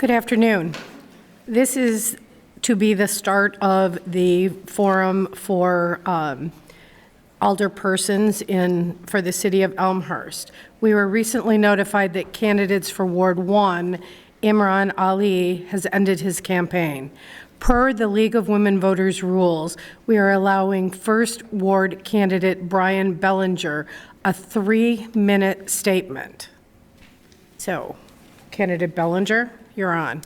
Good afternoon. This is to be the start of the forum for alderpersons for the city of Elmhurst. We were recently notified that candidates for Ward 1, Imran Ali, has ended his campaign. Per the League of Women Voters rules, we are allowing First Ward candidate Brian Bellinger a 3-minute statement. So, candidate Bellinger, you're on.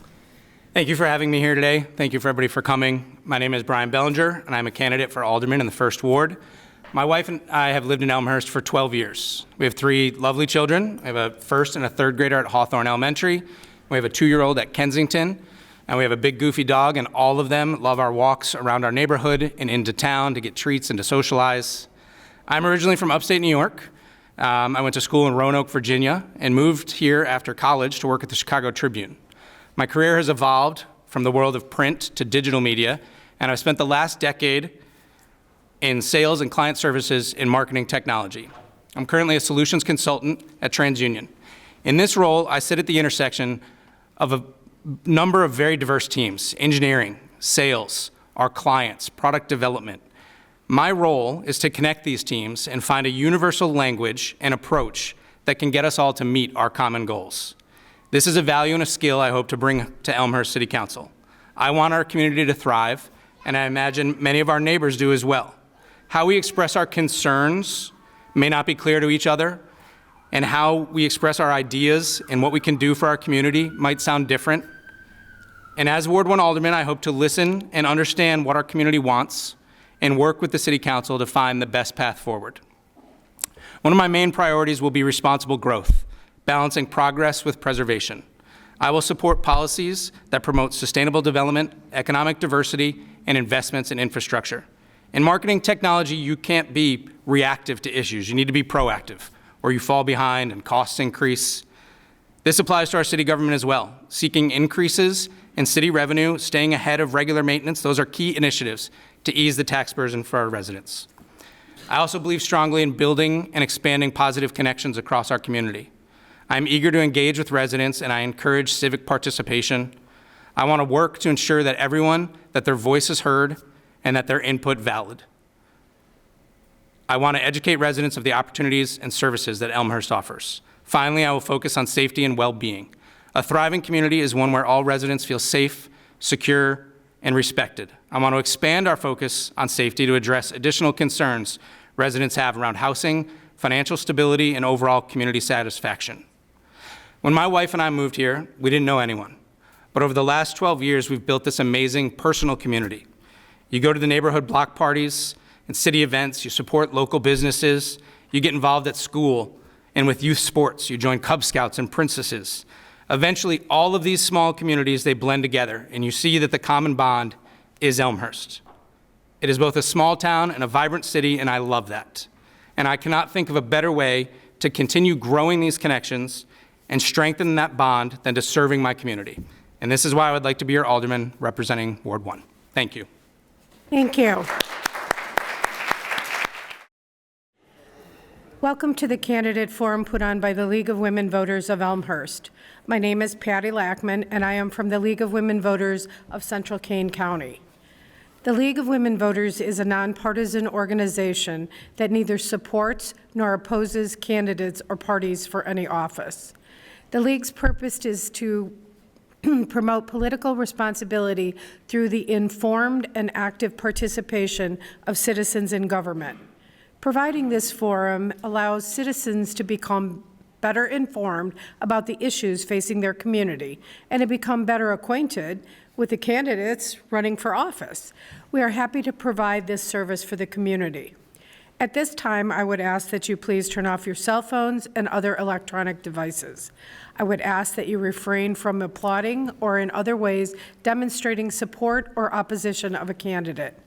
Thank you for having me here today. Thank you for everybody for coming. My name is Brian Bellinger, and I'm a candidate for Alderman in the First Ward. My wife and I have lived in Elmhurst for 12 years. We have 3 lovely children. We have a first and a third grader at Hawthorne Elementary. We have a 2-year-old at Kensington. And we have a big goofy dog, and all of them love our walks around our neighborhood and into town to get treats and to socialize. I'm originally from upstate New York. I went to school in Roanoke, Virginia, and moved here after college to work at the Chicago Tribune. My career has evolved from the world of print to digital media, and I've spent the last decade in sales and client services in marketing technology. I'm currently a solutions consultant at TransUnion. In this role, I sit at the intersection of a number of very diverse teams: engineering, sales, our clients, product development. My role is to connect these teams and find a universal language and approach that can get us all to meet our common goals. This is a value and a skill I hope to bring to Elmhurst City Council. I want our community to thrive, and I imagine many of our neighbors do as well. How we express our concerns may not be clear to each other, and how we express our ideas and what we can do for our community might sound different. And as Ward 1 Alderman, I hope to listen and understand what our community wants and work with the City Council to find the best path forward. One of my main priorities will be responsible growth, balancing progress with preservation. I will support policies that promote sustainable development, economic diversity, and investments in infrastructure. In marketing technology, you can't be reactive to issues. You need to be proactive, or you fall behind and costs increase. This applies to our city government as well. Seeking increases in city revenue, staying ahead of regular maintenance, those are key initiatives to ease the tax burden for our residents. I also believe strongly in building and expanding positive connections across our community. I'm eager to engage with residents, and I encourage civic participation. I want to work to ensure that their voice is heard and that their input valid. I want to educate residents of the opportunities and services that Elmhurst offers. Finally, I will focus on safety and well-being. A thriving community is one where all residents feel safe, secure, and respected. I want to expand our focus on safety to address additional concerns residents have around housing, financial stability, and overall community satisfaction. When my wife and I moved here, we didn't know anyone. But over the last 12 years, we've built this amazing personal community. You go to the neighborhood block parties and city events, you support local businesses, you get involved at school and with youth sports, you join Cub Scouts and Princesses. Eventually, all of these small communities, they blend together, and you see that the common bond is Elmhurst. It is both a small town and a vibrant city, and I love that. And I cannot think of a better way to continue growing these connections and strengthen that bond than to serving my community. And this is why I would like to be your alderman representing Ward 1. Thank you. Thank you. Welcome to the candidate forum put on by the League of Women Voters of Elmhurst. My name is Patty Lackman, and I am from the League of Women Voters of Central Kane County. The League of Women Voters is a nonpartisan organization that neither supports nor opposes candidates or parties for any office. The League's purpose is to promote political responsibility through the informed and active participation of citizens in government. Providing this forum allows citizens to become better informed about the issues facing their community and to become better acquainted with the candidates running for office. We are happy to provide this service for the community. At this time, I would ask that you please turn off your cell phones and other electronic devices. I would ask that you refrain from applauding or in other ways demonstrating support or opposition of a candidate.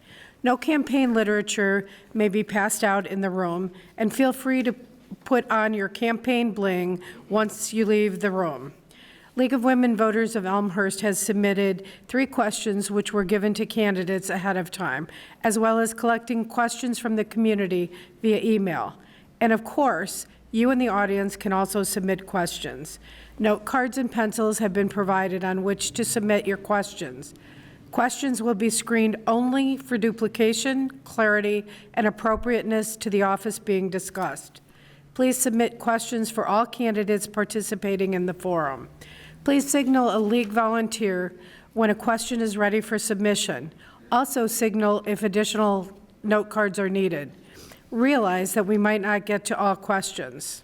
No campaign literature may be passed out in the room, and feel free to put on your campaign bling once you leave the room. League of Women Voters of Elmhurst has submitted 3 questions which were given to candidates ahead of time, as well as collecting questions from the community via email. And of course, you in the audience can also submit questions. Note cards and pencils have been provided on which to submit your questions. Questions will be screened only for duplication, clarity, and appropriateness to the office being discussed. Please submit questions for all candidates participating in the forum. Please signal a league volunteer when a question is ready for submission. Also signal if additional note cards are needed. Realize that we might not get to all questions.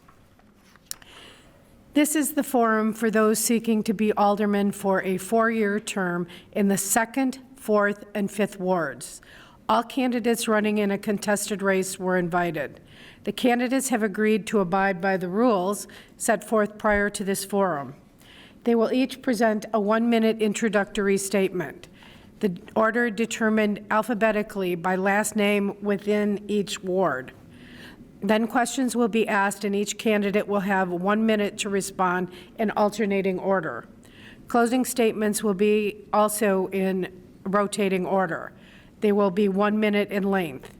This is the forum for those seeking to be alderman for a 4-year term in the 2nd, 4th, and 5th wards. All candidates running in a contested race were invited. The candidates have agreed to abide by the rules set forth prior to this forum. They will each present a 1-minute introductory statement. The order determined alphabetically by last name within each ward. Then questions will be asked and each candidate will have 1 minute to respond in alternating order. Closing statements will be also in rotating order. They will be 1 minute in length.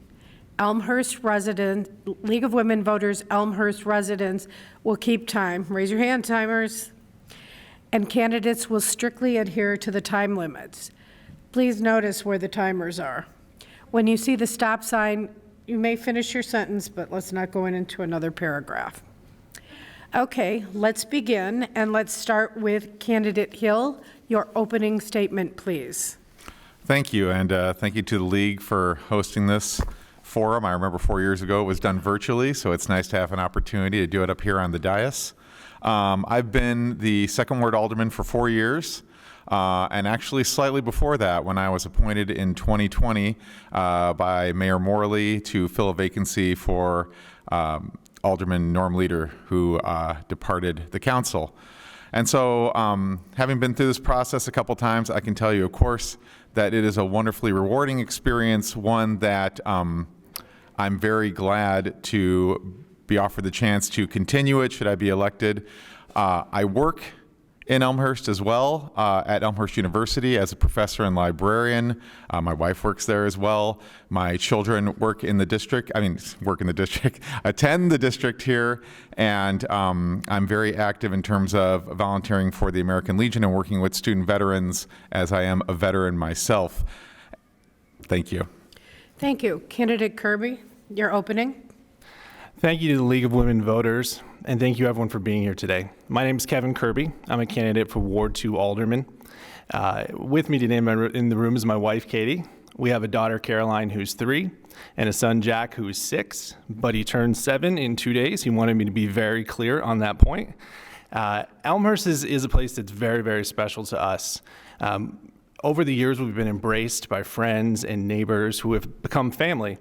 Elmhurst residents, League of Women Voters Elmhurst residents will keep time. Raise your hand, timers. And candidates will strictly adhere to the time limits. Please notice where the timers are. When you see the stop sign, you may finish your sentence, but let's not go into another paragraph. Okay, let's begin, and let's start with Candidate Hill. Your opening statement, please. Thank you, and thank you to the League for hosting this forum. I remember 4 years ago it was done virtually, so it's nice to have an opportunity to do it up here on the dais. I've been the 2nd Ward Alderman for 4 years. And actually slightly before that, when I was appointed in 2020 by Mayor Morley to fill a vacancy for Alderman Norm Leader, who departed the council. And so having been through this process a couple times, I can tell you, of course, that it is a wonderfully rewarding experience, one that I'm very glad to be offered the chance to continue it should I be elected. I work in Elmhurst as well, at Elmhurst University as a professor and librarian. My wife works there as well. My children work in the district, attend the district here, and I'm very active in terms of volunteering for the American Legion and working with student veterans, as I am a veteran myself. Thank you. Thank you. Candidate Kirby, your opening. Thank you to the League of Women Voters, and thank you everyone for being here today. My name is Kevin Kirby. I'm a candidate for Ward 2 Alderman. With me today in the room is my wife, Katie. We have a daughter, Caroline, who's 3, and a son, Jack, who's 6, but he turned 7 in 2 days. He wanted me to be very clear on that point. Elmhurst is a place that's very, very special to us. Over the years, we've been embraced by friends and neighbors who have become family.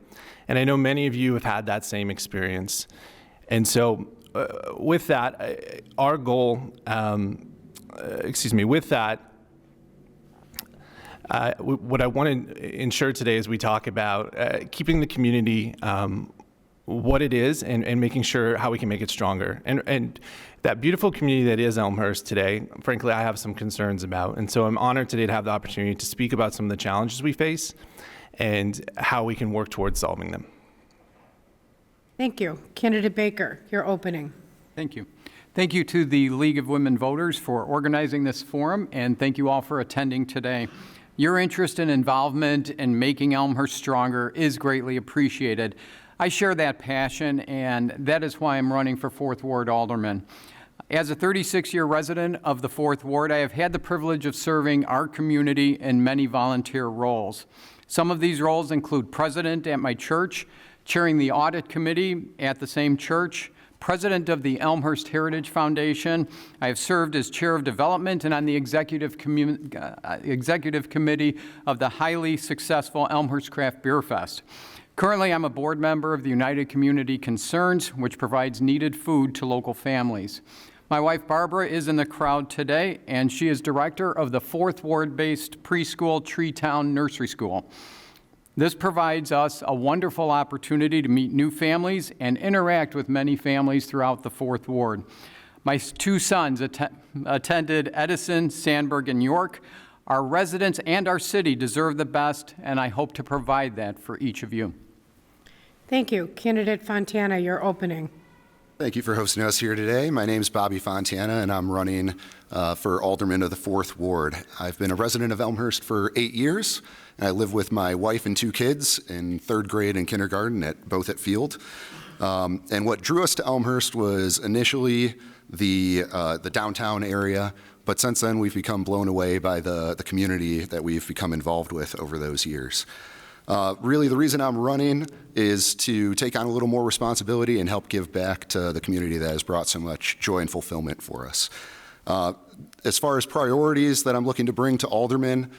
And I know many of you have had that same experience. And so with that, our goal, what I want to ensure today is we talk about keeping the community what it is and making sure how we can make it stronger. And that beautiful community that is Elmhurst today, frankly, I have some concerns about. And so I'm honored today to have the opportunity to speak about some of the challenges we face and how we can work towards solving them. Thank you. Candidate Baker, your opening. Thank you. Thank you to the League of Women Voters for organizing this forum, and thank you all for attending today. Your interest and involvement in making Elmhurst stronger is greatly appreciated. I share that passion, and that is why I'm running for 4th Ward Alderman. As a 36-year resident of the 4th Ward, I have had the privilege of serving our community in many volunteer roles. Some of these roles include president at my church, chairing the audit committee at the same church, president of the Elmhurst Heritage Foundation. I have served as chair of development and on the executive committee of the highly successful Elmhurst Craft Beer Fest. Currently, I'm a board member of the United Community Concerns, which provides needed food to local families. My wife, Barbara, is in the crowd today, and she is director of the 4th Ward-based preschool Treetown Nursery School. This provides us a wonderful opportunity to meet new families and interact with many families throughout the 4th Ward. My 2 sons attended Edison, Sandburg, and York. Our residents and our city deserve the best, and I hope to provide that for each of you. Thank you. Candidate Fontana, your opening. Thank you for hosting us here today. My name is Bobby Fontana, and I'm running for Alderman of the 4th Ward. I've been a resident of Elmhurst for 8 years, and I live with my wife and 2 kids in 3rd grade and kindergarten, both at Field. And what drew us to Elmhurst was initially the downtown area, but since then we've become blown away by the community that we've become involved with over those years. Really, the reason I'm running is to take on a little more responsibility and help give back to the community that has brought so much joy and fulfillment for us. As far as priorities that I'm looking to bring to Alderman,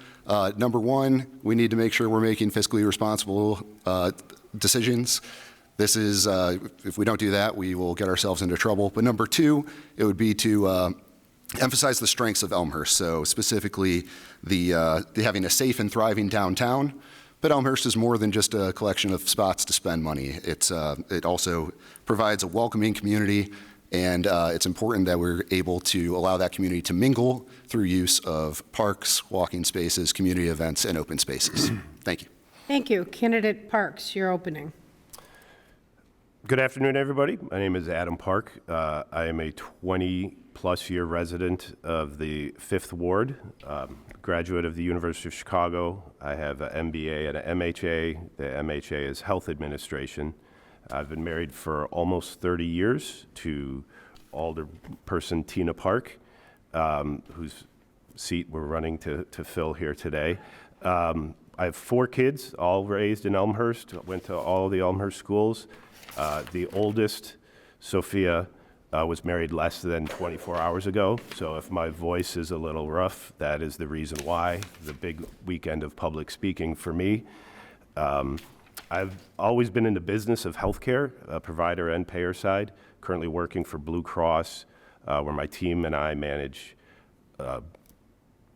number 1, we need to make sure we're making fiscally responsible decisions. This is, if we don't do that, we will get ourselves into trouble. But number 2, it would be to emphasize the strengths of Elmhurst. So specifically, the having a safe and thriving downtown. But Elmhurst is more than just a collection of spots to spend money. It also provides a welcoming community, and it's important that we're able to allow that community to mingle through use of parks, walking spaces, community events, and open spaces. Thank you. Thank you. Candidate Parks, your opening. Good afternoon, everybody. My name is Adam Park. I am a 20-plus year resident of the 5th Ward, graduate of the University of Chicago. I have an MBA and an MHA. The MHA is Health Administration. I've been married for almost 30 years to Alderperson Tina Park, whose seat we're running to fill here today. I have 4 kids, all raised in Elmhurst, went to all the Elmhurst schools. The oldest, Sophia, was married less than 24 hours ago, so if my voice is a little rough, that is the reason why. The big weekend of public speaking for me. I've always been in the business of healthcare, provider and payer side, currently working for Blue Cross, where my team and I manage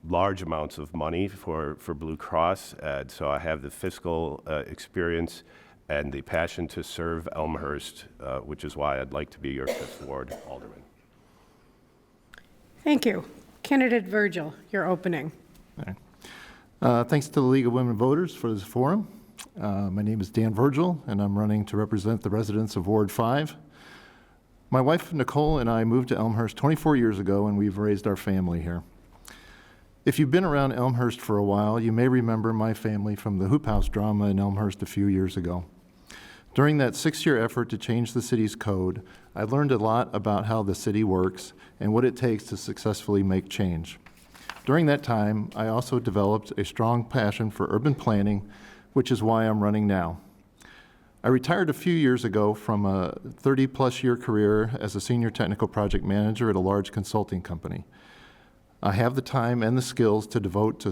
large amounts of money for Blue Cross, and so I have the fiscal experience and the passion to serve Elmhurst, which is why I'd like to be your 5th Ward Alderman. Thank you. Candidate Virgil, your opening. Thanks to the League of Women Voters for this forum. My name is Dan Virgil, and I'm running to represent the residents of Ward 5. My wife, Nicole, and I moved to Elmhurst 24 years ago, and we've raised our family here. If you've been around Elmhurst for a while, you may remember my family from the Hoop House drama in Elmhurst a few years ago. During that 6-year effort to change the city's code, I learned a lot about how the city works and what it takes to successfully make change. During that time, I also developed a strong passion for urban planning, which is why I'm running now. I retired a few years ago from a 30-plus year career as a senior technical project manager at a large consulting company. I have the time and the skills to devote to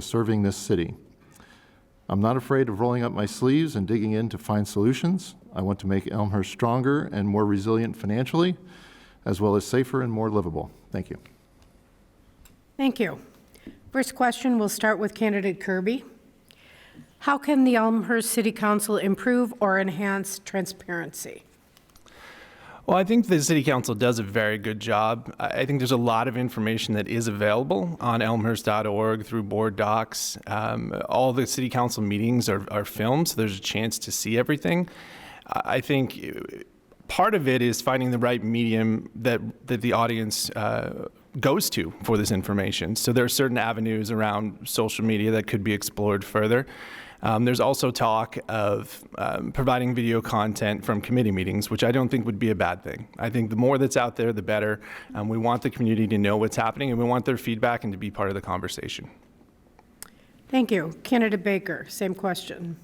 serving this city. I'm not afraid of rolling up my sleeves and digging in to find solutions. I want to make Elmhurst stronger and more resilient financially, as well as safer and more livable. Thank you. Thank you. First question, we'll start with candidate Kirby. How can the Elmhurst City Council improve or enhance transparency? Well, I think the City Council does a very good job. I think there's a lot of information that is available on elmhurst.org through board docs. All the City Council meetings are filmed, so there's a chance to see everything. I think part of it is finding the right medium that the audience goes to for this information. So there are certain avenues around social media that could be explored further. There's also talk of providing video content from committee meetings, which I don't think would be a bad thing. I think the more that's out there, the better. We want the community to know what's happening, and we want their feedback and to be part of the conversation. Thank you. Candidate Baker, same question.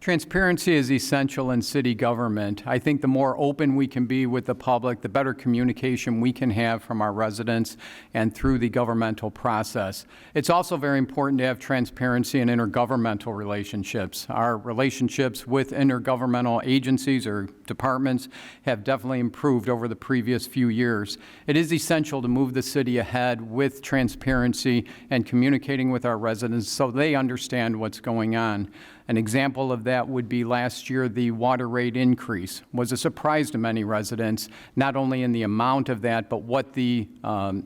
Transparency is essential in city government. I think the more open we can be with the public, the better communication we can have from our residents and through the governmental process. It's also very important to have transparency in intergovernmental relationships. Our relationships with intergovernmental agencies or departments have definitely improved over the previous few years. It is essential to move the city ahead with transparency and communicating with our residents so they understand what's going on. An example of that would be last year, the water rate increase was a surprise to many residents, not only in the amount of that, but what the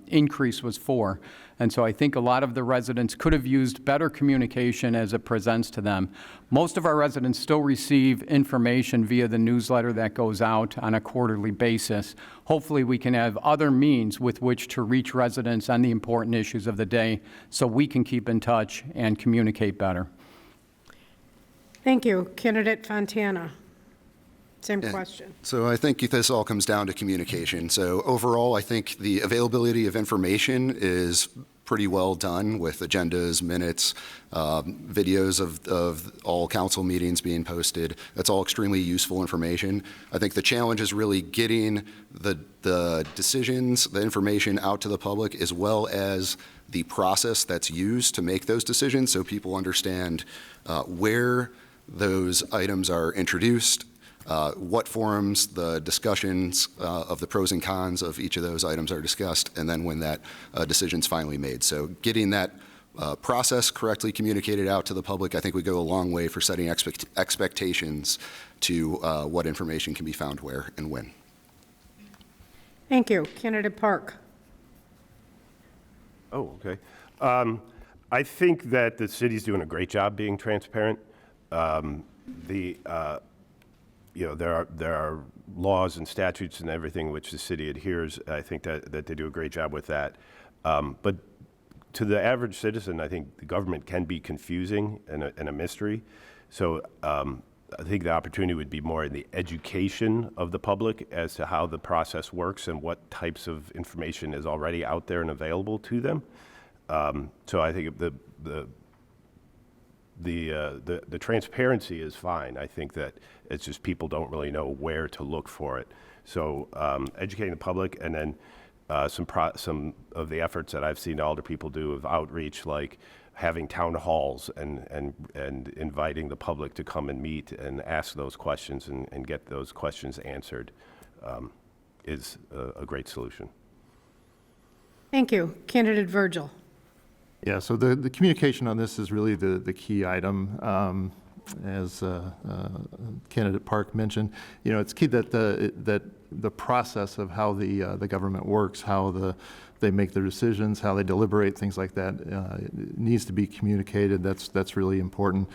increase was for. And so I think a lot of the residents could have used better communication as it presents to them. Most of our residents still receive information via the newsletter that goes out on a quarterly basis. Hopefully we can have other means with which to reach residents on the important issues of the day so we can keep in touch and communicate better. Thank you. Candidate Fontana. Same question. So I think this all comes down to communication. So overall, I think the availability of information is pretty well done with agendas, minutes, videos of all council meetings being posted. That's all extremely useful information. I think the challenge is really getting the decisions, the information out to the public, as well as the process that's used to make those decisions so people understand where those items are introduced, what forums the discussions of the pros and cons of each of those items are discussed, and then when that decision's finally made. So getting that process correctly communicated out to the public, I think would go a long way for setting expectations to what information can be found where and when. Thank you. Candidate Park. Oh, okay. I think that the city's doing a great job being transparent. You know, there are laws and statutes and everything which the city adheres. I think that they do a great job with that. But to the average citizen, I think the government can be confusing and a mystery. So I think the opportunity would be more in the education of the public as to how the process works and what types of information is already out there and available to them. So I think the transparency is fine. I think that it's just people don't really know where to look for it. So educating the public, and then some of the efforts that I've seen alder people do of outreach, like having town halls and inviting the public to come and meet and ask those questions and get those questions answered, is a great solution. Thank you. Candidate Virgil. Yeah, so the communication on this is really the key item. As Candidate Park mentioned, you know, it's key that the process of how the government works, how they make their decisions, how they deliberate, things like that, needs to be communicated. That's really important.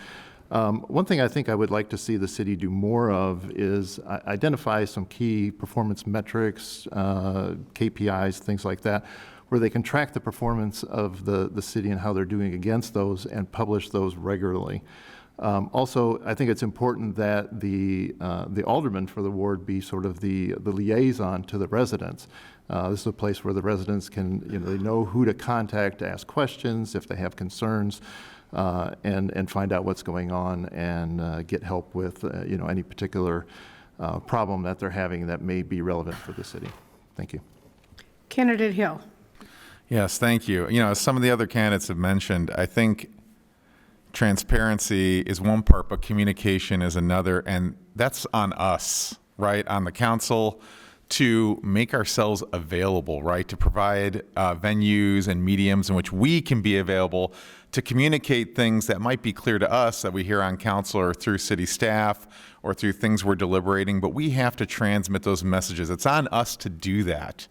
One thing I think I would like to see the city do more of is identify some key performance metrics, KPIs, things like that, where they can track the performance of the city and how they're doing against those and publish those regularly. Also, I think it's important that the alderman for the ward be sort of the liaison to the residents. This is a place where the residents can, you know, they know who to contact to ask questions if they have concerns, and find out what's going on and get help with, you know, any particular problem that they're having that may be relevant for the city. Thank you. Candidate Hill. Yes, thank you. You know, as some of the other candidates have mentioned, I think transparency is one part, but communication is another, and that's on us, right, on the council to make ourselves available, right, to provide venues and mediums in which we can be available to communicate things that might be clear to us that we hear on council or through city staff or through things we're deliberating, but we have to transmit those messages. It's on us to do that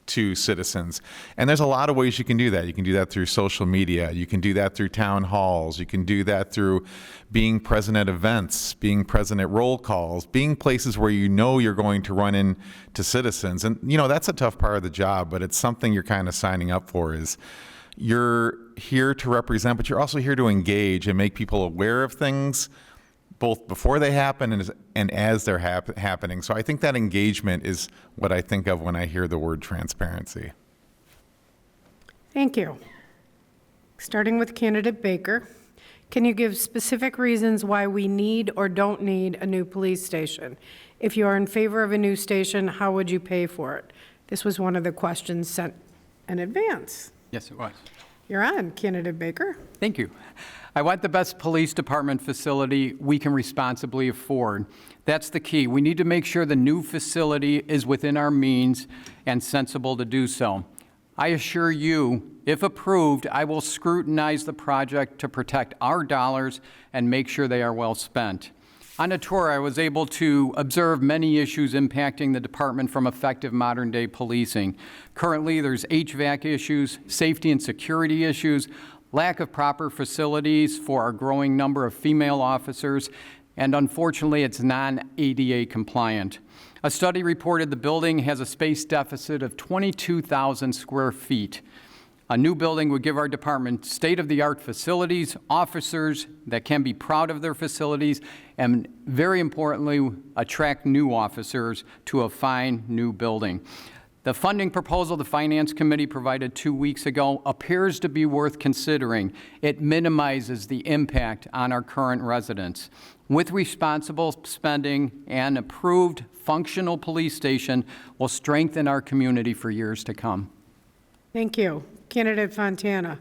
to citizens. And there's a lot of ways you can do that. You can do that through social media. You can do that through town halls. You can do that through being present at events, being present at roll calls, being places where you know you're going to run into citizens. And, you know, that's a tough part of the job, but it's something you're kind of signing up for. Is you're here to represent, but you're also here to engage and make people aware of things both before they happen and as they're happening. So I think that engagement is what I think of when I hear the word transparency. Thank you. Starting with Candidate Baker, can you give specific reasons why we need or don't need a new police station? If you are in favor of a new station, how would you pay for it? This was one of the questions sent in advance. Yes, it was. You're on, Candidate Baker. Thank you. I want the best police department facility we can responsibly afford. That's the key. We need to make sure the new facility is within our means and sensible to do so. I assure you, if approved, I will scrutinize the project to protect our dollars and make sure they are well spent. On a tour, I was able to observe many issues impacting the department from effective modern-day policing. Currently, there's HVAC issues, safety and security issues, lack of proper facilities for our growing number of female officers, and unfortunately, it's non-ADA compliant. A study reported the building has a space deficit of 22,000 square feet. A new building would give our department state-of-the-art facilities, officers that can be proud of their facilities, and very importantly, attract new officers to a fine new building. The funding proposal the Finance Committee provided 2 weeks ago appears to be worth considering. It minimizes the impact on our current residents. With responsible spending, an approved functional police station will strengthen our community for years to come. Thank you. Candidate Fontana.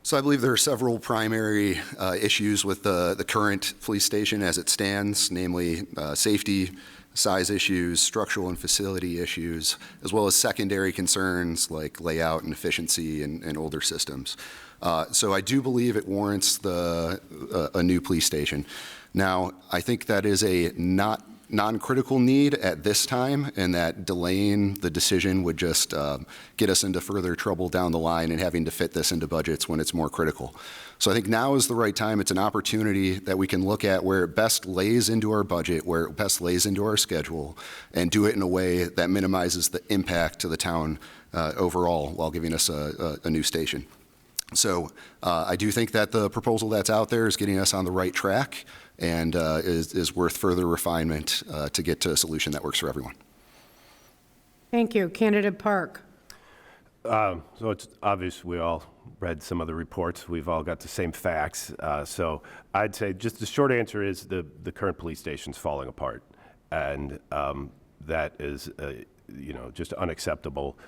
So I believe there are several primary issues with the current police station as it stands, namely safety, size issues, structural and facility issues, as well as secondary concerns like layout and efficiency and older systems. So I do believe it warrants a new police station. Now, I think that is a non-critical need at this time, and that delaying the decision would just get us into further trouble down the line and having to fit this into budgets when it's more critical. So I think now is the right time. It's an opportunity that we can look at where it best lays into our budget, where it best lays into our schedule, and do it in a way that minimizes the impact to the town overall while giving us a new station. So I do think that the proposal that's out there is getting us on the right track and is worth further refinement to get to a solution that works for everyone. Thank you. Candidate Park. So it's obvious we all read some of the reports. We've all got the same facts. So I'd say just the short answer is the current police station's falling apart. And that is, just unacceptable.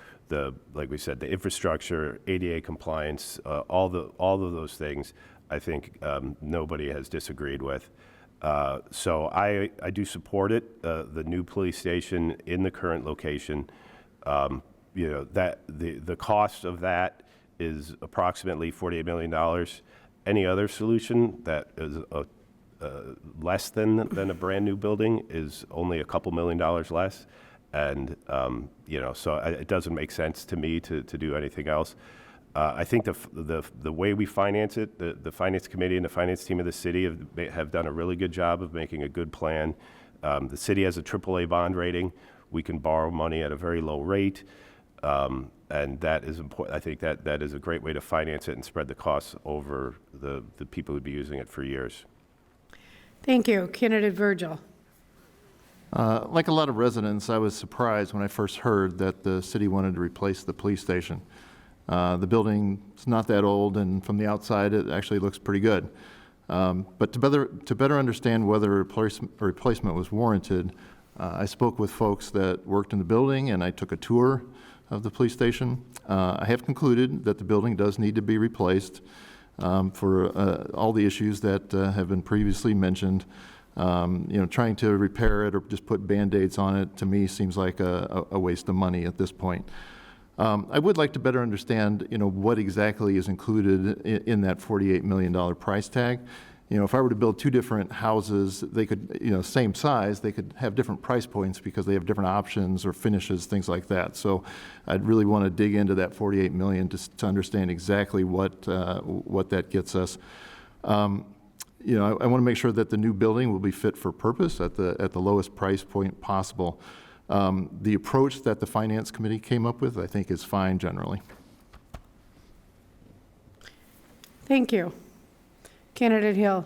Like we said, the infrastructure, ADA compliance, all of those things, I think nobody has disagreed with. So I do support it. The new police station in the current location, that the cost of that is approximately $48 million. Any other solution that is less than a brand new building is only a couple $1 million less. And, so it doesn't make sense to me to do anything else. I think the way we finance it, the Finance Committee and the finance team of the city have done a really good job of making a good plan. The city has a AAA bond rating. We can borrow money at a very low rate. And that is important. I think that is a great way to finance it and spread the costs over the people who'd be using it for years. Thank you. Candidate Virgil. Like a lot of residents, I was surprised when I first heard that the city wanted to replace the police station. The building's not that old, and from the outside, it actually looks pretty good. But to better understand whether a replacement was warranted, I spoke with folks that worked in the building, and I took a tour of the police station. I have concluded that the building does need to be replaced for all the issues that have been previously mentioned. Trying to repair it or just put Band-Aids on it, to me, seems like a waste of money at this point. I would like to better understand, what exactly is included in that $48 million price tag. If I were to build two different houses, they could, same size, they could have different price points because they have different options or finishes, things like that. So I'd really want to dig into that $48 million to understand exactly what that gets us. I want to make sure that the new building will be fit for purpose at the lowest price point possible. The approach that the Finance Committee came up with, I think, is fine generally. Thank you. Candidate Hill.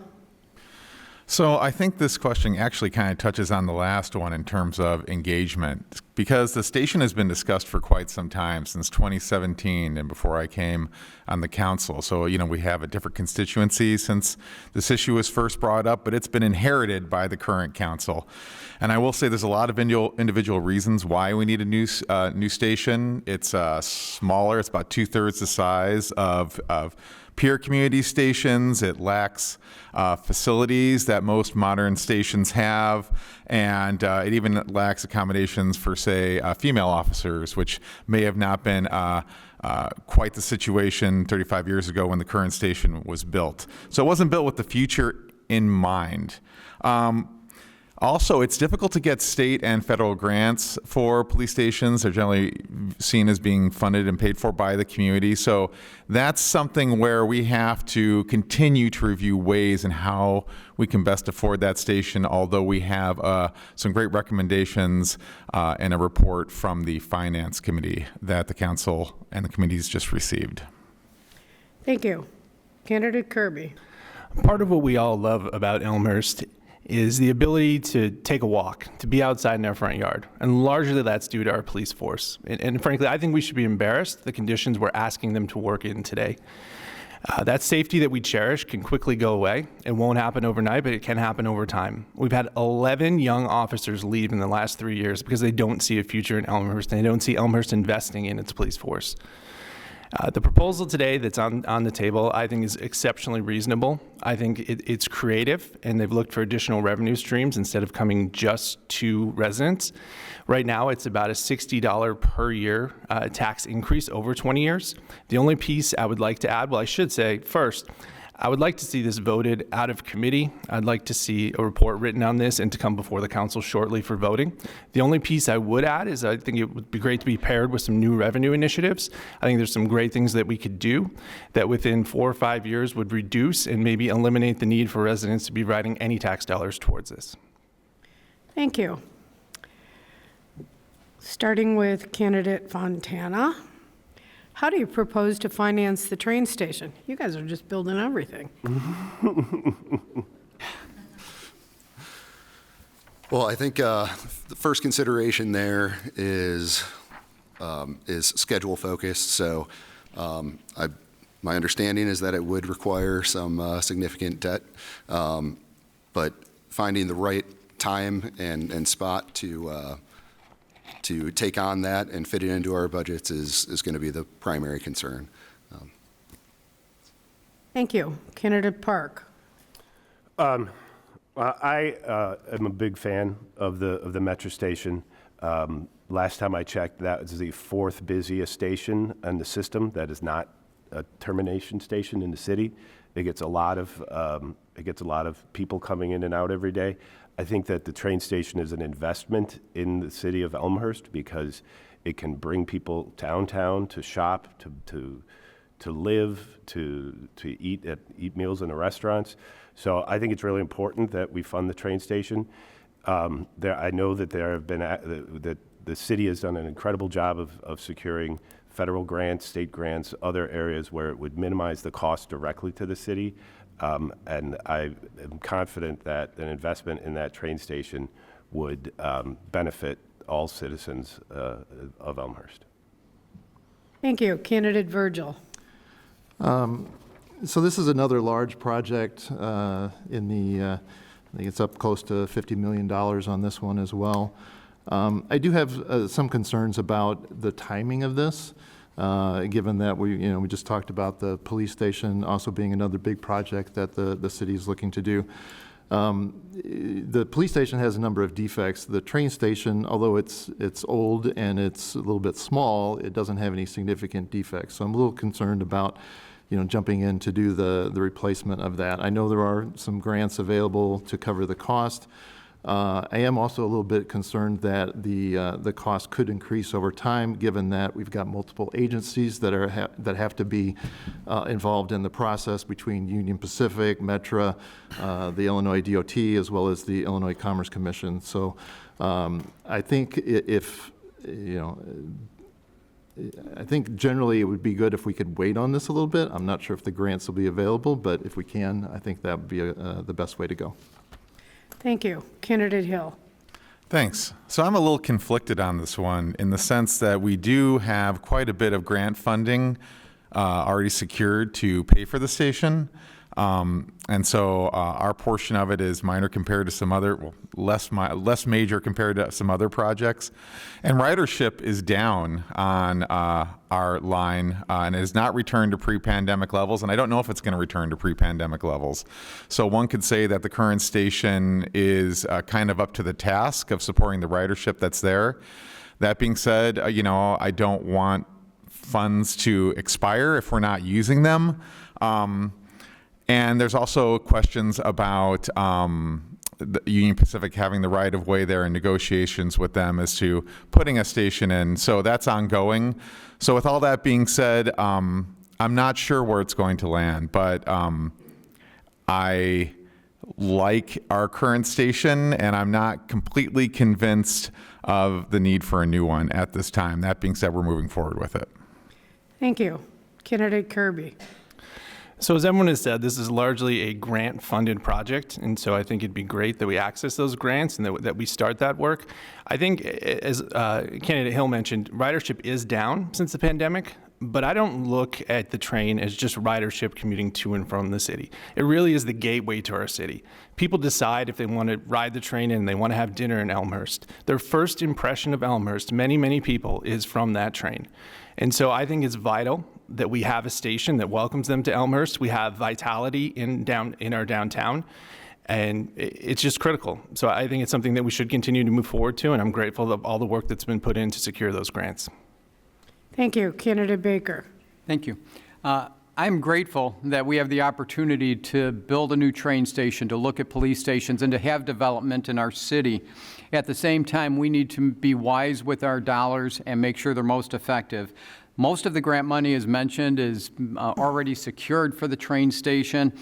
So I think this question actually kind of touches on the last one in terms of engagement, because the station has been discussed for quite some time, since 2017 and before I came on the council. So, we have a different constituency since this issue was first brought up, but it's been inherited by the current council. And I will say there's a lot of individual reasons why we need a new station. It's smaller. It's about 2/3 the size of peer community stations. It lacks facilities that most modern stations have, and it even lacks accommodations for, say, female officers, which may have not been quite the situation 35 years ago when the current station was built. So it wasn't built with the future in mind. Also, it's difficult to get state and federal grants for police stations. They're generally seen as being funded and paid for by the community. So that's something where we have to continue to review ways and how we can best afford that station, although we have some great recommendations and a report from the Finance Committee that the Council and the committees just received. Thank you. Candidate Kirby. Part of what we all love about Elmhurst is the ability to take a walk, to be outside in our front yard. And largely that's due to our police force. And frankly, I think we should be embarrassed the conditions we're asking them to work in today. That safety that we cherish can quickly go away. It won't happen overnight, but it can happen over time. We've had 11 young officers leave in the last 3 years because they don't see a future in Elmhurst, and they don't see Elmhurst investing in its police force. The proposal today that's on the table, I think, is exceptionally reasonable. I think it's creative, and they've looked for additional revenue streams instead of coming just to residents. Right now, it's about a $60 per year tax increase over 20 years. The only piece I would like to add, well, I should say, first, I would like to see this voted out of committee. I'd like to see a report written on this and to come before the council shortly for voting. The only piece I would add is I think it would be great to be paired with some new revenue initiatives. I think there's some great things that we could do that within 4 or 5 years would reduce and maybe eliminate the need for residents to be writing any tax dollars towards this. Thank you. Starting with candidate Fontana. How do you propose to finance the train station? You guys are just building everything. Well, I think the first consideration there is schedule focused. So my understanding is that it would require some significant debt, but finding the right time and spot to take on that and fit it into our budgets is going to be the primary concern. Thank you. Candidate Park. I am a big fan of the metro station. Last time I checked, that was the 4th busiest station in the system that is not a termination station in the city. It gets a lot of people coming in and out every day. I think that the train station is an investment in the city of Elmhurst because it can bring people downtown to shop, to live, to eat meals in the restaurants. So I think it's really important that we fund the train station. I know that that the city has done an incredible job of securing federal grants, state grants, other areas where it would minimize the cost directly to the city. And I am confident that an investment in that train station would benefit all citizens of Elmhurst. Thank you. Candidate Virgil. So this is another large project I think it's up close to $50 million on this one as well. I do have some concerns about the timing of this. Given that we just talked about the police station also being another big project that the city is looking to do. The police station has a number of defects. The train station, although it's old and it's a little bit small, it doesn't have any significant defects. So I'm a little concerned about jumping in to do the replacement of that. I know there are some grants available to cover the cost. I am also a little bit concerned that the cost could increase over time, given that we've got multiple agencies that have to be involved in the process between Union Pacific, Metra, the Illinois DOT, as well as the Illinois Commerce Commission. So I think I think generally it would be good if we could wait on this a little bit. I'm not sure if the grants will be available, but if we can, I think that would be the best way to go. Thank you. Candidate Hill. Thanks. So I'm a little conflicted on this one in the sense that we do have quite a bit of grant funding already secured to pay for the station. And so our portion of it is minor compared to some other, well, less major compared to some other projects. And ridership is down on our line and has not returned to pre-pandemic levels. And I don't know if it's going to return to pre-pandemic levels. So one could say that the current station is kind of up to the task of supporting the ridership that's there. That being said, I don't want funds to expire if we're not using them. And there's also questions about the Union Pacific having the right of way there in negotiations with them as to putting a station in. So that's ongoing. So with all that being said, I'm not sure where it's going to land, but I like our current station, and I'm not completely convinced of the need for a new one at this time. That being said, we're moving forward with it. Thank you. Candidate Kirby. So as everyone has said, this is largely a grant-funded project, and so I think it'd be great that we access those grants and that we start that work. I think, as Candidate Hill mentioned, ridership is down since the pandemic, but I don't look at the train as just ridership commuting to and from the city. It really is the gateway to our city. People decide if they want to ride the train and they want to have dinner in Elmhurst. Their first impression of Elmhurst, many people, is from that train. And so I think it's vital that we have a station that welcomes them to Elmhurst. We have vitality in our downtown, and it's just critical. So I think it's something that we should continue to move forward to, and I'm grateful for all the work that's been put in to secure those grants. Thank you. Candidate Baker. Thank you. I'm grateful that we have the opportunity to build a new train station, to look at police stations, and to have development in our city. At the same time, we need to be wise with our dollars and make sure they're most effective. Most of the grant money, as mentioned, is already secured for the train station.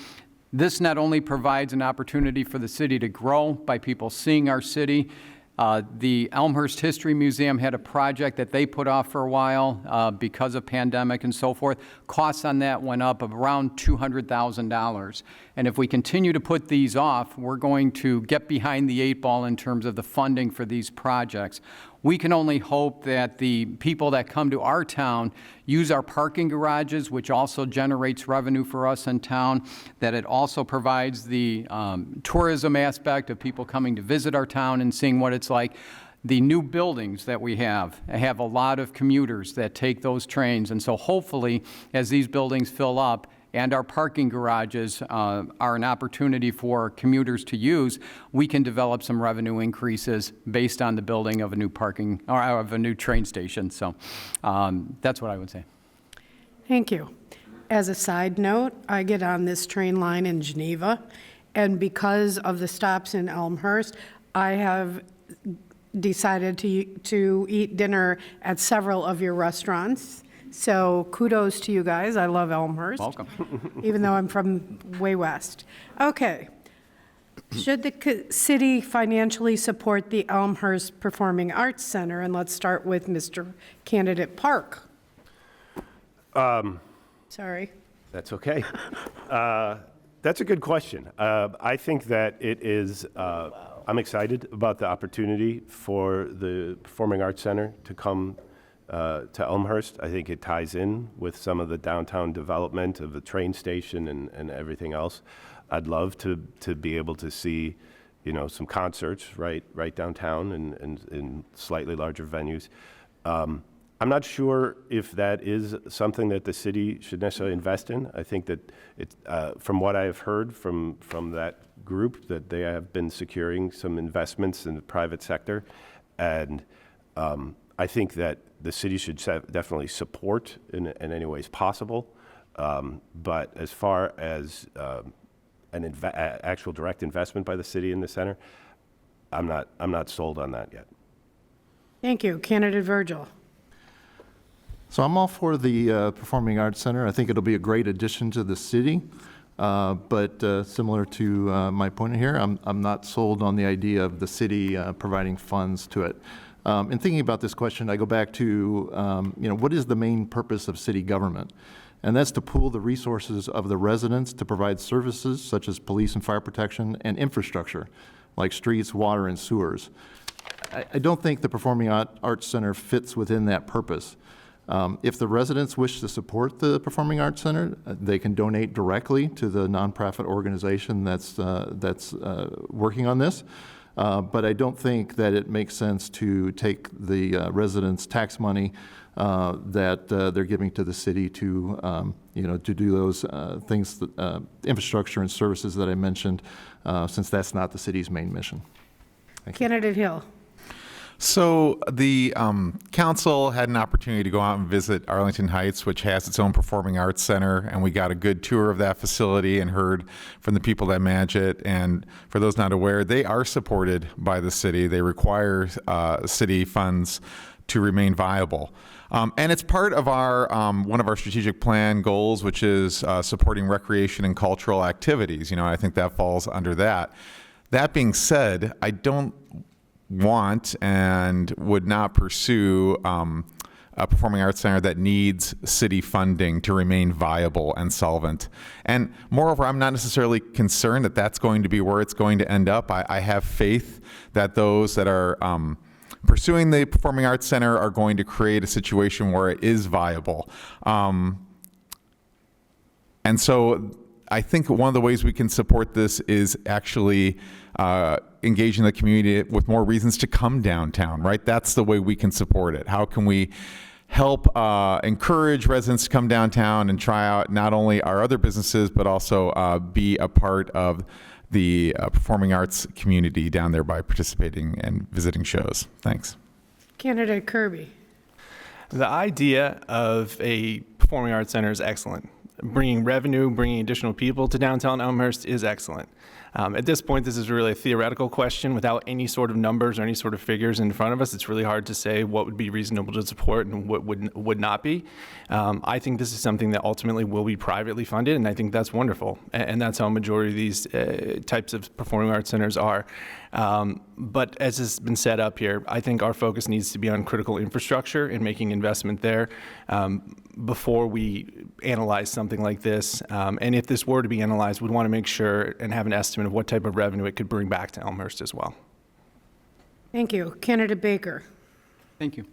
This not only provides an opportunity for the city to grow by people seeing our city. The Elmhurst History Museum had a project that they put off for a while because of pandemic and so forth. Costs on that went up of around $200,000. And if we continue to put these off, we're going to get behind the 8 ball in terms of the funding for these projects. We can only hope that the people that come to our town use our parking garages, which also generates revenue for us in town, that it also provides the tourism aspect of people coming to visit our town and seeing what it's like. The new buildings that we have a lot of commuters that take those trains, and so hopefully as these buildings fill up, and our parking garages are an opportunity for commuters to use, we can develop some revenue increases based on the building of a new parking, or of a new train station. So that's what I would say. Thank you. As a side note, I get on this train line in Geneva, and because of the stops in Elmhurst, I have decided to eat dinner at several of your restaurants. So kudos to you guys. I love Elmhurst. Welcome. Even though I'm from way west. Okay. Should the city financially support the Elmhurst Performing Arts Center? And let's start with Mr. Candidate Park. Sorry. That's okay. That's a good question. I think that it is, I'm excited about the opportunity for the Performing Arts Center to come to Elmhurst. I think it ties in with some of the downtown development of the train station and everything else. I'd love to be able to see, some concerts right downtown and in slightly larger venues. I'm not sure if that is something that the city should necessarily invest in. I think that it's, from what I have heard from that group, that they have been securing some investments in the private sector, and I think that the city should definitely support in any ways possible. But as far as an actual direct investment by the city in the center, I'm not sold on that yet. Thank you. Candidate Virgil. So I'm all for the Performing Arts Center. I think it'll be a great addition to the city. But similar to my point here, I'm not sold on the idea of the city providing funds to it. In thinking about this question, I go back to, what is the main purpose of city government? And that's to pool the resources of the residents to provide services such as police and fire protection and infrastructure, like streets, water, and sewers. I don't think the Performing Arts Center fits within that purpose. If the residents wish to support the Performing Arts Center, they can donate directly to the nonprofit organization that's working on this. But I don't think that it makes sense to take the residents' tax money that they're giving to the city to, to do those things, infrastructure and services that I mentioned, since that's not the city's main mission. Candidate Hill. So the council had an opportunity to go out and visit Arlington Heights, which has its own performing arts center, and we got a good tour of that facility and heard from the people that manage it. And for those not aware, they are supported by the city. They require city funds to remain viable. And it's part of our one of our strategic plan goals, which is supporting recreation and cultural activities. I think that falls under that. That being said, I don't want and would not pursue a performing arts center that needs city funding to remain viable and solvent. And moreover, I'm not necessarily concerned that that's going to be where it's going to end up. I have faith that those that are pursuing the Performing Arts Center are going to create a situation where it is viable. And so I think one of the ways we can support this is actually engaging the community with more reasons to come downtown, right? That's the way we can support it. How can we help encourage residents to come downtown and try out not only our other businesses, but also be a part of the performing arts community down there by participating and visiting shows. Thanks. Candidate Kirby. The idea of a performing arts center is excellent. Bringing revenue, bringing additional people to downtown Elmhurst is excellent. At this point, this is really a theoretical question without any sort of numbers or any sort of figures in front of us. It's really hard to say what would be reasonable to support and what would not be. I think this is something that ultimately will be privately funded, and I think that's wonderful. And that's how a majority of these types of performing arts centers are. But as has been set up here, I think our focus needs to be on critical infrastructure and making investment there before we analyze something like this. And if this were to be analyzed, we'd want to make sure and have an estimate of what type of revenue it could bring back to Elmhurst as well. Thank you. Candidate Baker. Thank you.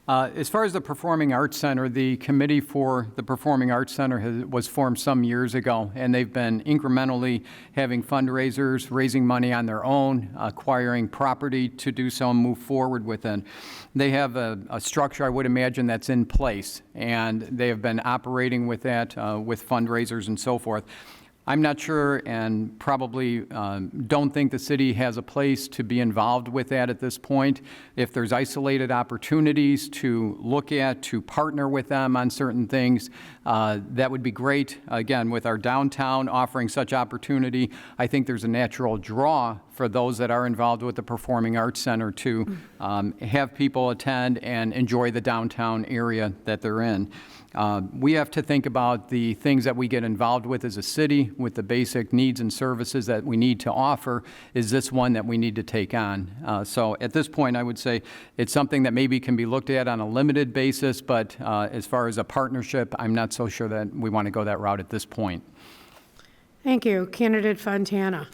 As far as the Performing Arts Center, the committee for the Performing Arts Center was formed some years ago, and they've been incrementally having fundraisers, raising money on their own, acquiring property to do so and move forward within. They have a structure, I would imagine, that's in place, and they have been operating with that, with fundraisers and so forth. I'm not sure and probably don't think the city has a place to be involved with that at this point. If there's isolated opportunities to look at, to partner with them on certain things, that would be great. Again, with our downtown offering such opportunity, I think there's a natural draw for those that are involved with the Performing Arts Center to have people attend and enjoy the downtown area that they're in. We have to think about the things that we get involved with as a city, with the basic needs and services that we need to offer. Is this one that we need to take on? So at this point, I would say it's something that maybe can be looked at on a limited basis, but as far as a partnership, I'm not so sure that we want to go that route at this point. Thank you. Candidate Fontana.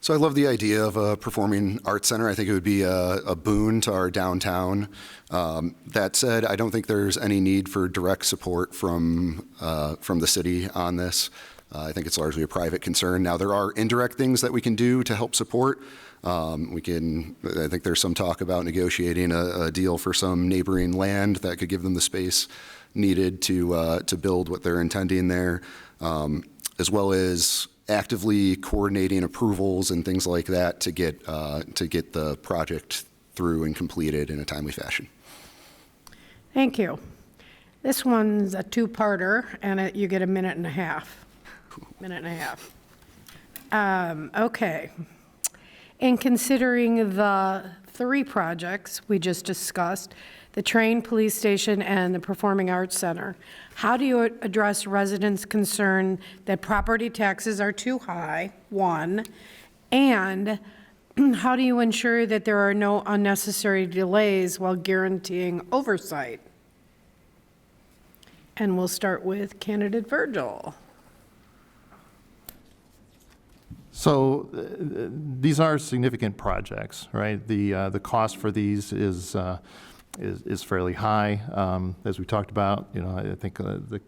So I love the idea of a performing arts center. I think it would be a boon to our downtown. That said, I don't think there's any need for direct support from the city on this. I think it's largely a private concern. Now, there are indirect things that we can do to help support. I think there's some talk about negotiating a deal for some neighboring land that could give them the space needed to build what they're intending there, as well as actively coordinating approvals and things like that to get the project through and completed in a timely fashion. Thank you. This one's a two-parter, and you get a minute and a half. Okay. In considering the three projects we just discussed, the train, police station, and the Performing Arts Center, how do you address residents' concern that property taxes are too high, one, and how do you ensure that there are no unnecessary delays while guaranteeing oversight? And we'll start with candidate Virgil. So these are significant projects, right? The cost for these is is fairly high. As we talked about, I think there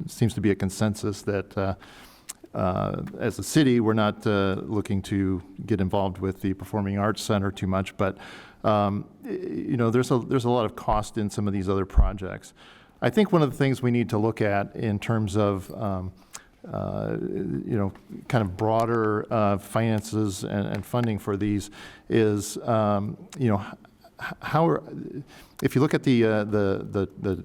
seems to be a consensus that as a city, we're not looking to get involved with the Performing Arts Center too much, but there's a lot of cost in some of these other projects. I think one of the things we need to look at in terms of kind of broader finances and funding for these is how if you look at the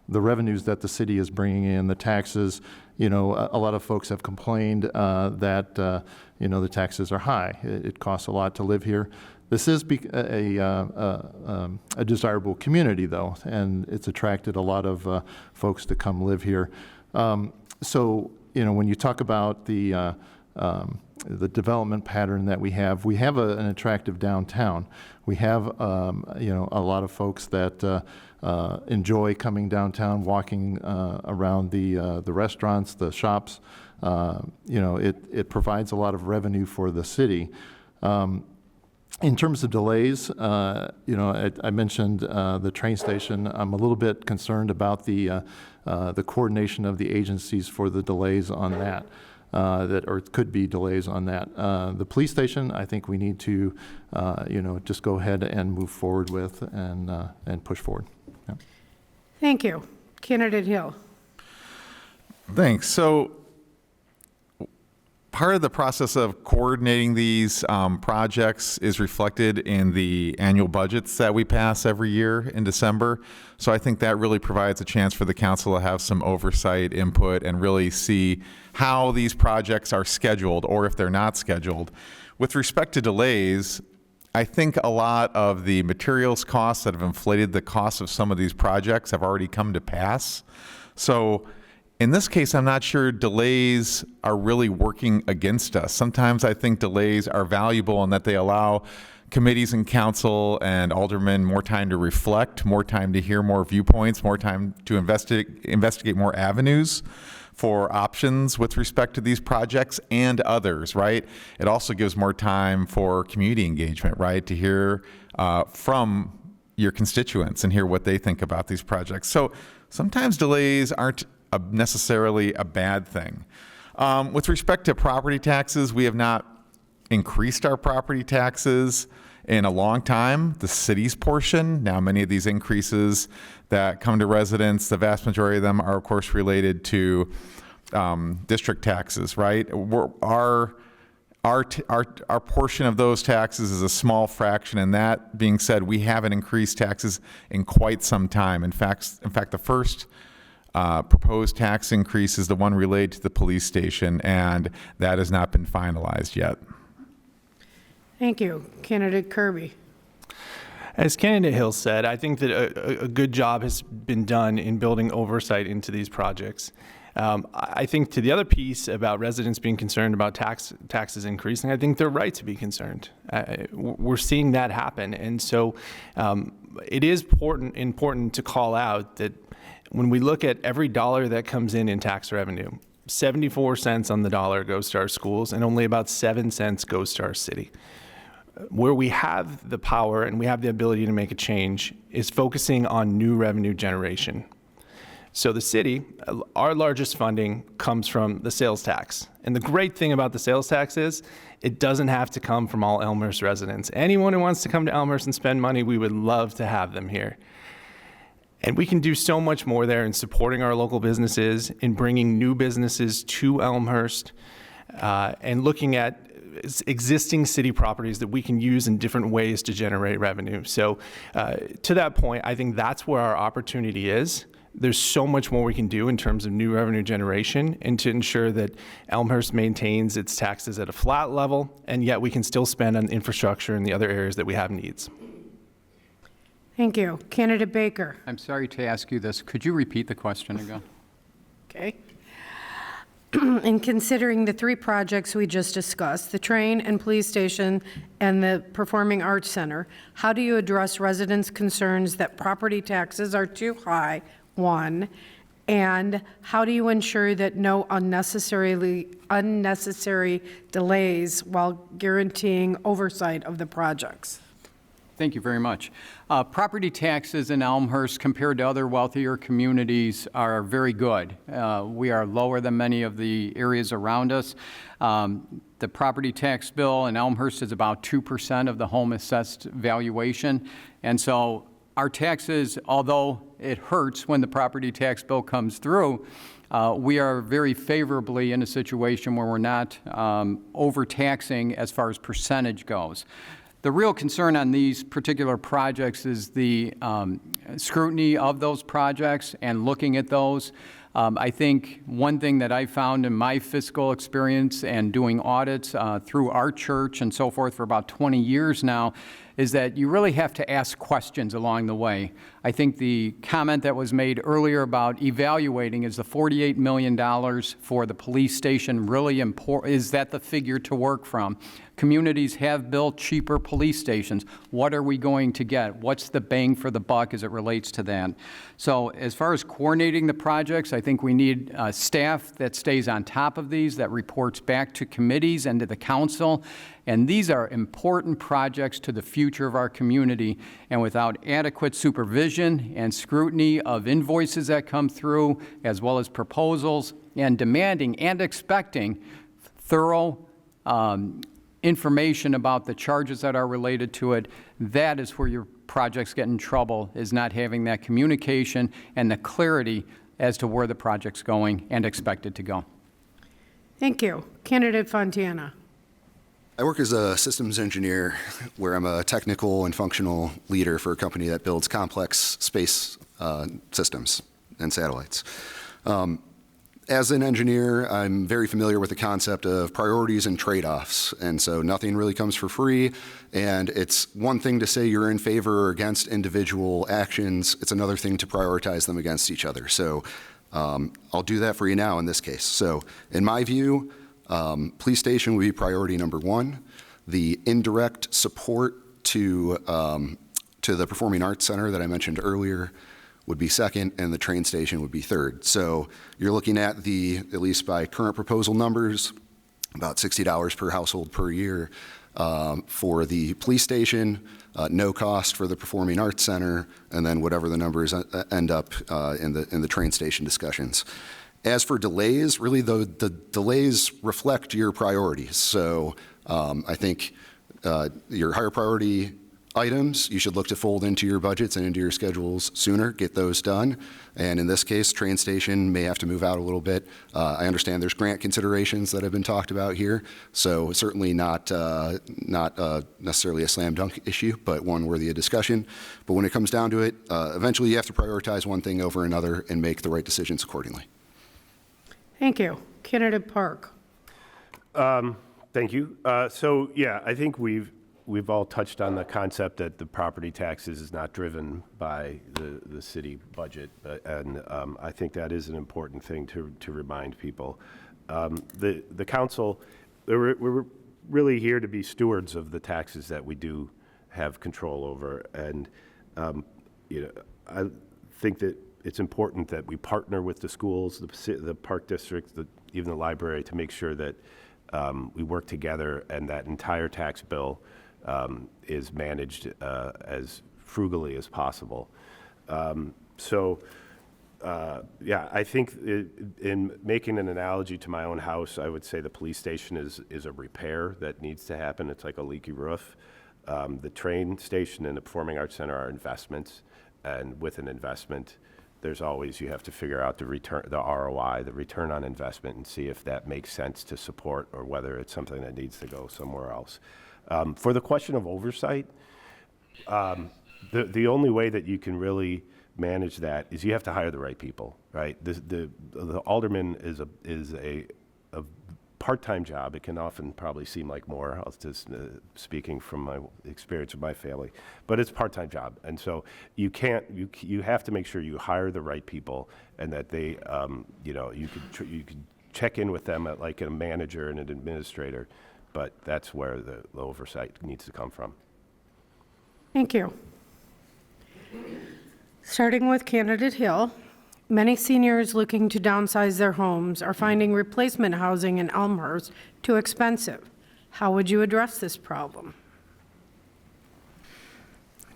revenues that the city is bringing in, the taxes, a lot of folks have complained that the taxes are high. It costs a lot to live here. This is a desirable community, though, and it's attracted a lot of folks to come live here. So, when you talk about the development pattern that we have an attractive downtown. We have, a lot of folks that enjoy coming downtown, walking around the restaurants, the shops. It provides a lot of revenue for the city. In terms of delays, I mentioned the train station. I'm a little bit concerned about the coordination of the agencies for the delays on that. Or it could be delays on that. The police station, I think we need to, just go ahead and move forward with and push forward. Yeah. Thank you. Candidate Hill. Thanks. So part of the process of coordinating these projects is reflected in the annual budgets that we pass every year in December. So I think that really provides a chance for the council to have some oversight, input, and really see how these projects are scheduled or if they're not scheduled. With respect to delays, I think a lot of the materials costs that have inflated the cost of some of these projects have already come to pass. So in this case, I'm not sure delays are really working against us. Sometimes I think delays are valuable in that they allow committees and council and aldermen more time to reflect, more time to hear more viewpoints, more time to investigate more avenues for options with respect to these projects and others, right? It also gives more time for community engagement, right? To hear from your constituents and hear what they think about these projects. So sometimes delays aren't necessarily a bad thing. With respect to property taxes, we have not increased our property taxes in a long time. The city's portion, now many of these increases that come to residents, the vast majority of them are of course related to district taxes, right? Our portion of those taxes is a small fraction, and that being said, we haven't increased taxes in quite some time. In fact, the first proposed tax increase is the one related to the police station, and that has not been finalized yet. Thank you. Candidate Kirby. As Candidate Hill said, I think that a good job has been done in building oversight into these projects. I think to the other piece about residents being concerned about taxes increasing, I think they're right to be concerned. We're seeing that happen. And so it is important to call out that when we look at every dollar that comes in tax revenue, 74 cents on the dollar goes to our schools and only about 7 cents goes to our city. Where we have the power and we have the ability to make a change is focusing on new revenue generation. So the city, our largest funding comes from the sales tax. And the great thing about the sales tax is it doesn't have to come from all Elmhurst residents. Anyone who wants to come to Elmhurst and spend money, we would love to have them here. And we can do so much more there in supporting our local businesses, in bringing new businesses to Elmhurst, and looking at existing city properties that we can use in different ways to generate revenue. So to that point, I think that's where our opportunity is. There's so much more we can do in terms of new revenue generation and to ensure that Elmhurst maintains its taxes at a flat level, and yet we can still spend on infrastructure and the other areas that we have needs. Thank you. Candidate Baker. I'm sorry to ask you this. Could you repeat the question again? Okay. In considering the three projects we just discussed, the train and police station and the Performing Arts Center, how do you address residents' concerns that property taxes are too high, one, and how do you ensure that no unnecessary delays while guaranteeing oversight of the projects? Thank you very much. Property taxes in Elmhurst compared to other wealthier communities are very good. We are lower than many of the areas around us. The property tax bill in Elmhurst is about 2% of the home assessed valuation. And so our taxes, although it hurts when the property tax bill comes through, we are very favorably in a situation where we're not overtaxing as far as percentage goes. The real concern on these particular projects is the scrutiny of those projects and looking at those. I think one thing that I found in my fiscal experience and doing audits through our church and so forth for about 20 years now is that you really have to ask questions along the way. I think the comment that was made earlier about evaluating, is the $48 million for the police station really important? Is that the figure to work from? Communities have built cheaper police stations. What are we going to get? What's the bang for the buck as it relates to that? So as far as coordinating the projects, I think we need staff that stays on top of these, that reports back to committees and to the council. And these are important projects to the future of our community. And without adequate supervision and scrutiny of invoices that come through, as well as proposals, and demanding and expecting thorough information about the charges that are related to it, that is where your projects get in trouble, is not having that communication and the clarity as to where the project's going and expected to go. Thank you. Candidate Fontana. I work as a systems engineer where I'm a technical and functional leader for a company that builds complex space systems and satellites. As an engineer, I'm very familiar with the concept of priorities and trade-offs, and so nothing really comes for free, and it's one thing to say you're in favor or against individual actions, it's another thing to prioritize them against each other. So I'll do that for you now in this case. So in my view, police station would be priority number one. The indirect support to the Performing Arts Center that I mentioned earlier would be second, and the train station would be third. So you're looking at at least by current proposal numbers, about $60 per household per year for the police station, no cost for the Performing Arts Center, and then whatever the numbers end up in the train station discussions. As for delays, really the delays reflect your priorities. So I think your higher priority items, you should look to fold into your budgets and into your schedules sooner, get those done. And in this case, train station may have to move out a little bit. I understand there's grant considerations that have been talked about here, so certainly not necessarily a slam dunk issue, but one worthy of discussion. But when it comes down to it, eventually you have to prioritize one thing over another and make the right decisions accordingly. Thank you. Candidate Park. Thank you. So yeah, I think we've all touched on the concept that the property taxes is not driven by the city budget, and I think that is an important thing to remind people. The council, we're really here to be stewards of the taxes that we do have control over, and I think that it's important that we partner with the schools, the park districts, even the library, to make sure that we work together and that entire tax bill is managed as frugally as possible. Yeah, I think in making an analogy to my own house, I would say the police station is a repair that needs to happen. It's like a leaky roof. The train station and the Performing Arts Center are investments, and with an investment, there's always, you have to figure out the return, the ROI, the return on investment, and see if that makes sense to support or whether it's something that needs to go somewhere else. For the question of oversight, the only way that you can really manage that is you have to hire the right people, right? The alderman is a part-time job. It can often probably seem like more. I was just speaking from my experience with my family, but it's a part-time job, and so you have to make sure you hire the right people, and that they, you can check in with them at like a manager and an administrator, but that's where the oversight needs to come from. Thank you. Starting with Candidate Hill, many seniors looking to downsize their homes are finding replacement housing in Elmhurst too expensive. How would you address this problem?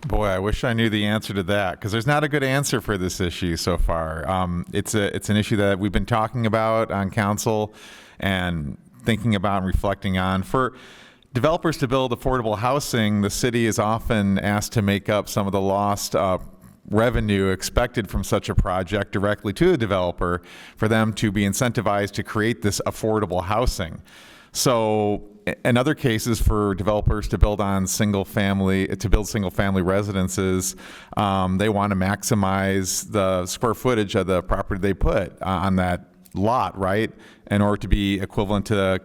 Boy, I wish I knew the answer to that, because there's not a good answer for this issue so far. It's an issue that we've been talking about on council and thinking about and reflecting on. For developers to build affordable housing, the city is often asked to make up some of the lost revenue expected from such a project directly to the developer for them to be incentivized to create this affordable housing. So in other cases, for developers to build single family residences, they want to maximize the square footage of the property they put on that lot, right, in order to be equivalent to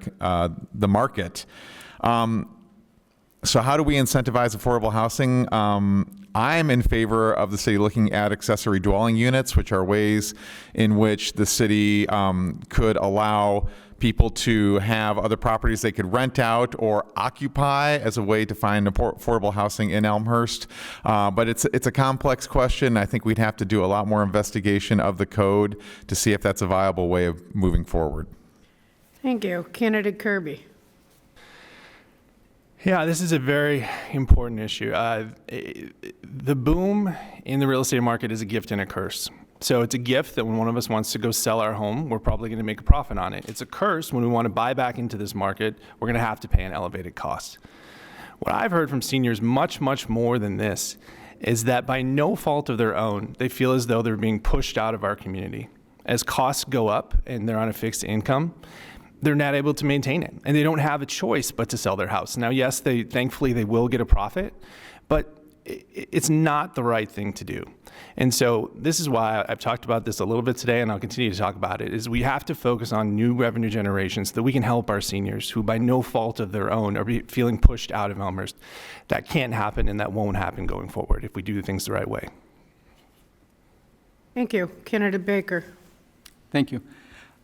the market. So how do we incentivize affordable housing? I'm in favor of the city looking at accessory dwelling units, which are ways in which the city could allow people to have other properties they could rent out or occupy as a way to find affordable housing in Elmhurst. But it's a complex question. I think we'd have to do a lot more investigation of the code to see if that's a viable way of moving forward. Thank you. Candidate Kirby. Yeah, this is a very important issue. The boom in the real estate market is a gift and a curse. So it's a gift that when one of us wants to go sell our home, we're probably going to make a profit on it. It's a curse when we want to buy back into this market, we're going to have to pay an elevated cost. What I've heard from seniors much, much more than this is that by no fault of their own, they feel as though they're being pushed out of our community. As costs go up and they're on a fixed income, they're not able to maintain it, and they don't have a choice but to sell their house. Now, yes, thankfully they will get a profit, but it's not the right thing to do. And so this is why I've talked about this a little bit today, and I'll continue to talk about it, is we have to focus on new revenue generations so that we can help our seniors who by no fault of their own are feeling pushed out of Elmhurst. That can't happen, and that won't happen going forward if we do things the right way. Thank you. Candidate Baker. Thank you.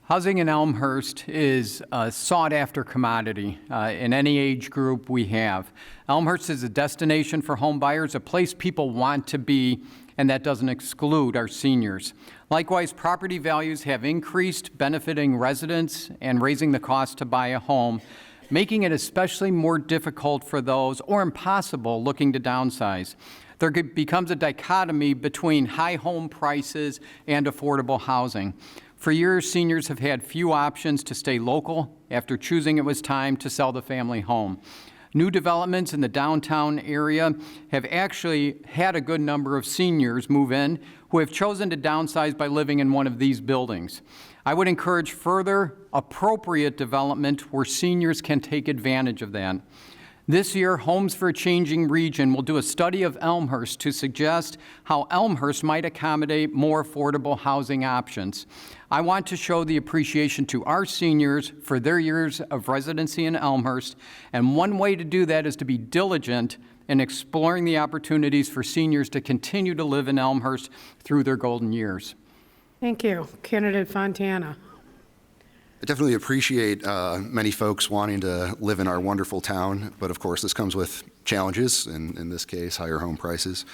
Housing in Elmhurst is a sought-after commodity in any age group we have. Elmhurst is a destination for home buyers, a place people want to be, and that doesn't exclude our seniors. Likewise, property values have increased, benefiting residents and raising the cost to buy a home, making it especially more difficult for those, or impossible, looking to downsize. There becomes a dichotomy between high home prices and affordable housing. For years, seniors have had few options to stay local after choosing it was time to sell the family home. New developments in the downtown area have actually had a good number of seniors move in who have chosen to downsize by living in one of these buildings. I would encourage further appropriate development where seniors can take advantage of that. This year, Homes for a Changing Region will do a study of Elmhurst to suggest how Elmhurst might accommodate more affordable housing options. I want to show the appreciation to our seniors for their years of residency in Elmhurst, and one way to do that is to be diligent in exploring the opportunities for seniors to continue to live in Elmhurst through their golden years. Thank you. Candidate Fontana. I definitely appreciate many folks wanting to live in our wonderful town, but of course this comes with challenges, and in this case, higher home prices.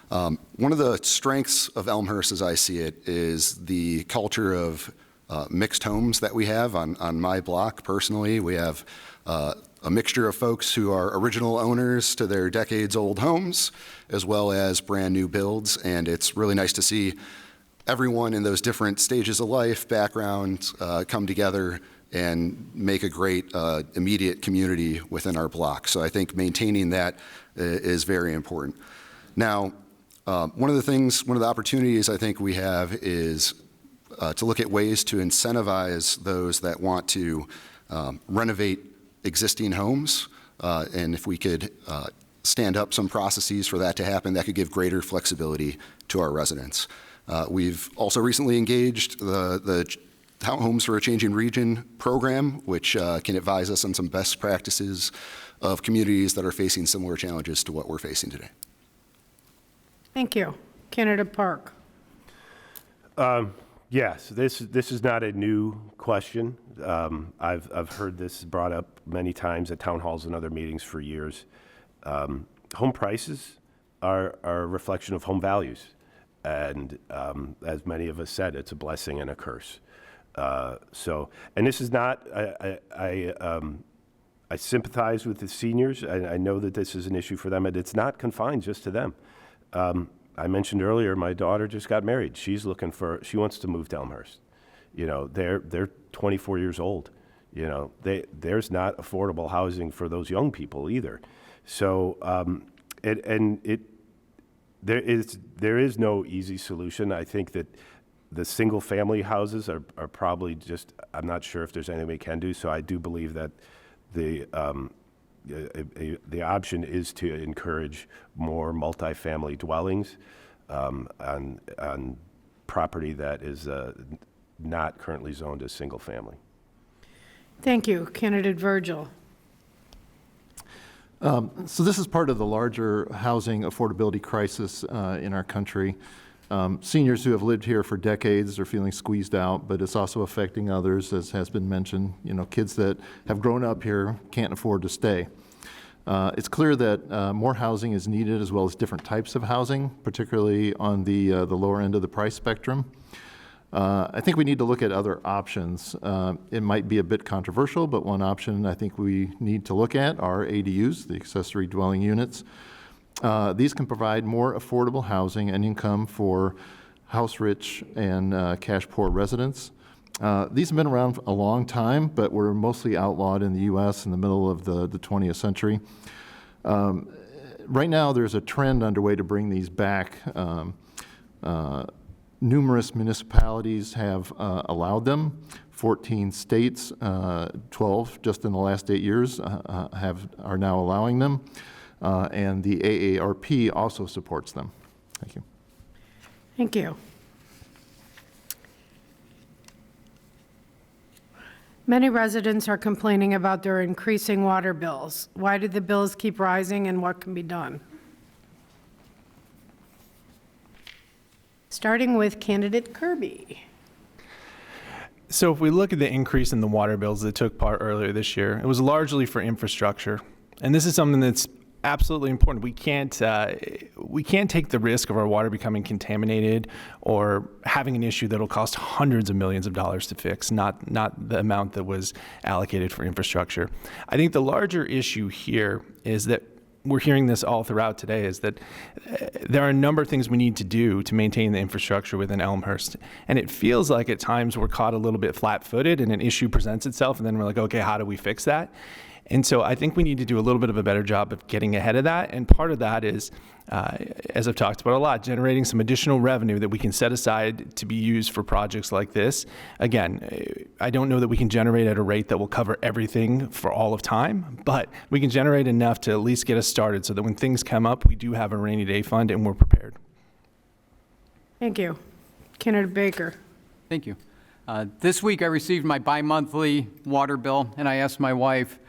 One of the strengths of Elmhurst, as I see it, is the culture of mixed homes that we have on my block. Personally, we have a mixture of folks who are original owners to their decades-old homes, as well as brand new builds, and it's really nice to see everyone in those different stages of life, backgrounds, come together and make a great immediate community within our block. So I think maintaining that is very important. Now, one of the opportunities I think we have is to look at ways to incentivize those that want to renovate existing homes. And if we could stand up some processes for that to happen, that could give greater flexibility to our residents. We've also recently engaged the Homes for a Changing Region program, which can advise us on some best practices of communities that are facing similar challenges to what we're facing today. Thank you. Candidate Park. Yes, this is not a new question. I've heard this brought up many times at town halls and other meetings for years. Home prices are a reflection of home values. And as many of us said, it's a blessing and a curse. And this is not, I sympathize with the seniors. I know that this is an issue for them, and it's not confined just to them. I mentioned earlier, my daughter just got married. She wants to move to Elmhurst. They're 24 years old. There's not affordable housing for those young people either. So, there is no easy solution. I think that the single family houses are probably just, I'm not sure if there's anything we can do. So I do believe that the option is to encourage more multifamily dwellings on property that is not currently zoned as single family. Thank you. Candidate Virgil. So this is part of the larger housing affordability crisis in our country. Seniors who have lived here for decades are feeling squeezed out, but it's also affecting others, as has been mentioned. Kids that have grown up here can't afford to stay. It's clear that more housing is needed, as well as different types of housing, particularly on the lower end of the price spectrum. I think we need to look at other options. It might be a bit controversial, but one option I think we need to look at are ADUs, the accessory dwelling units. These can provide more affordable housing and income for house-rich and cash-poor residents. These have been around a long time, but were mostly outlawed in the U.S. in the middle of the 20th century. Right now, there's a trend underway to bring these back. Numerous municipalities have allowed them. 14 states, 12 just in the last 8 years, are now allowing them. And the AARP also supports them. Thank you. Thank you. Many residents are complaining about their increasing water bills. Why do the bills keep rising, and what can be done? Starting with candidate Kirby. So if we look at the increase in the water bills that took part earlier this year, it was largely for infrastructure. And this is something that's absolutely important. We can't take the risk of our water becoming contaminated or having an issue that'll cost hundreds of millions of dollars to fix, not the amount that was allocated for infrastructure. I think the larger issue here is that we're hearing this all throughout today, is that there are a number of things we need to do to maintain the infrastructure within Elmhurst. And it feels like at times we're caught a little bit flat-footed and an issue presents itself and then we're like, okay, how do we fix that? And so I think we need to do a little bit of a better job of getting ahead of that. And part of that is, as I've talked about a lot, generating some additional revenue that we can set aside to be used for projects like this. Again, I don't know that we can generate at a rate that will cover everything for all of time, but we can generate enough to at least get us started so that when things come up, we do have a rainy day fund and we're prepared. Thank you. Candidate Baker. Thank you. This week I received my bi-monthly water bill, and I asked my wife,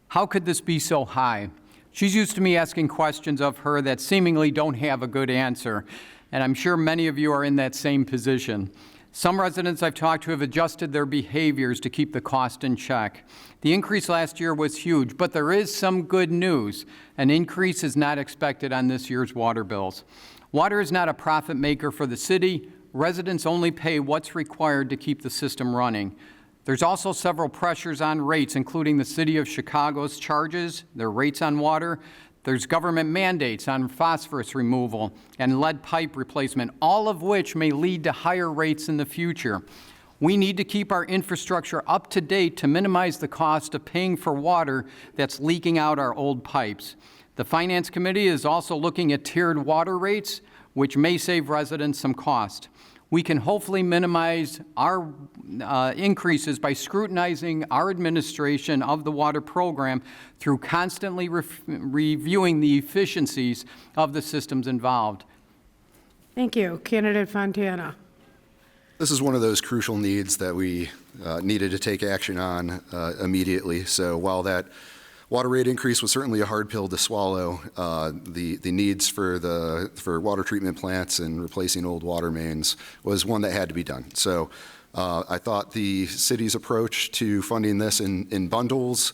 how could this be so high? She's used to me asking questions of her that seemingly don't have a good answer, and I'm sure many of you are in that same position. Some residents I've talked to have adjusted their behaviors to keep the cost in check. The increase last year was huge, but there is some good news. An increase is not expected on this year's water bills. Water is not a profit maker for the city. Residents only pay what's required to keep the system running. There's also several pressures on rates, including the City of Chicago's charges, their rates on water. There's government mandates on phosphorus removal and lead pipe replacement, all of which may lead to higher rates in the future. We need to keep our infrastructure up to date to minimize the cost of paying for water that's leaking out our old pipes. The Finance Committee is also looking at tiered water rates, which may save residents some cost. We can hopefully minimize our increases by scrutinizing our administration of the water program through constantly reviewing the efficiencies of the systems involved. Thank you. Candidate Fontana. This is one of those crucial needs that we needed to take action on immediately. So while that water rate increase was certainly a hard pill to swallow, the needs for water treatment plants and replacing old water mains was one that had to be done. So I thought the city's approach to funding this in bundles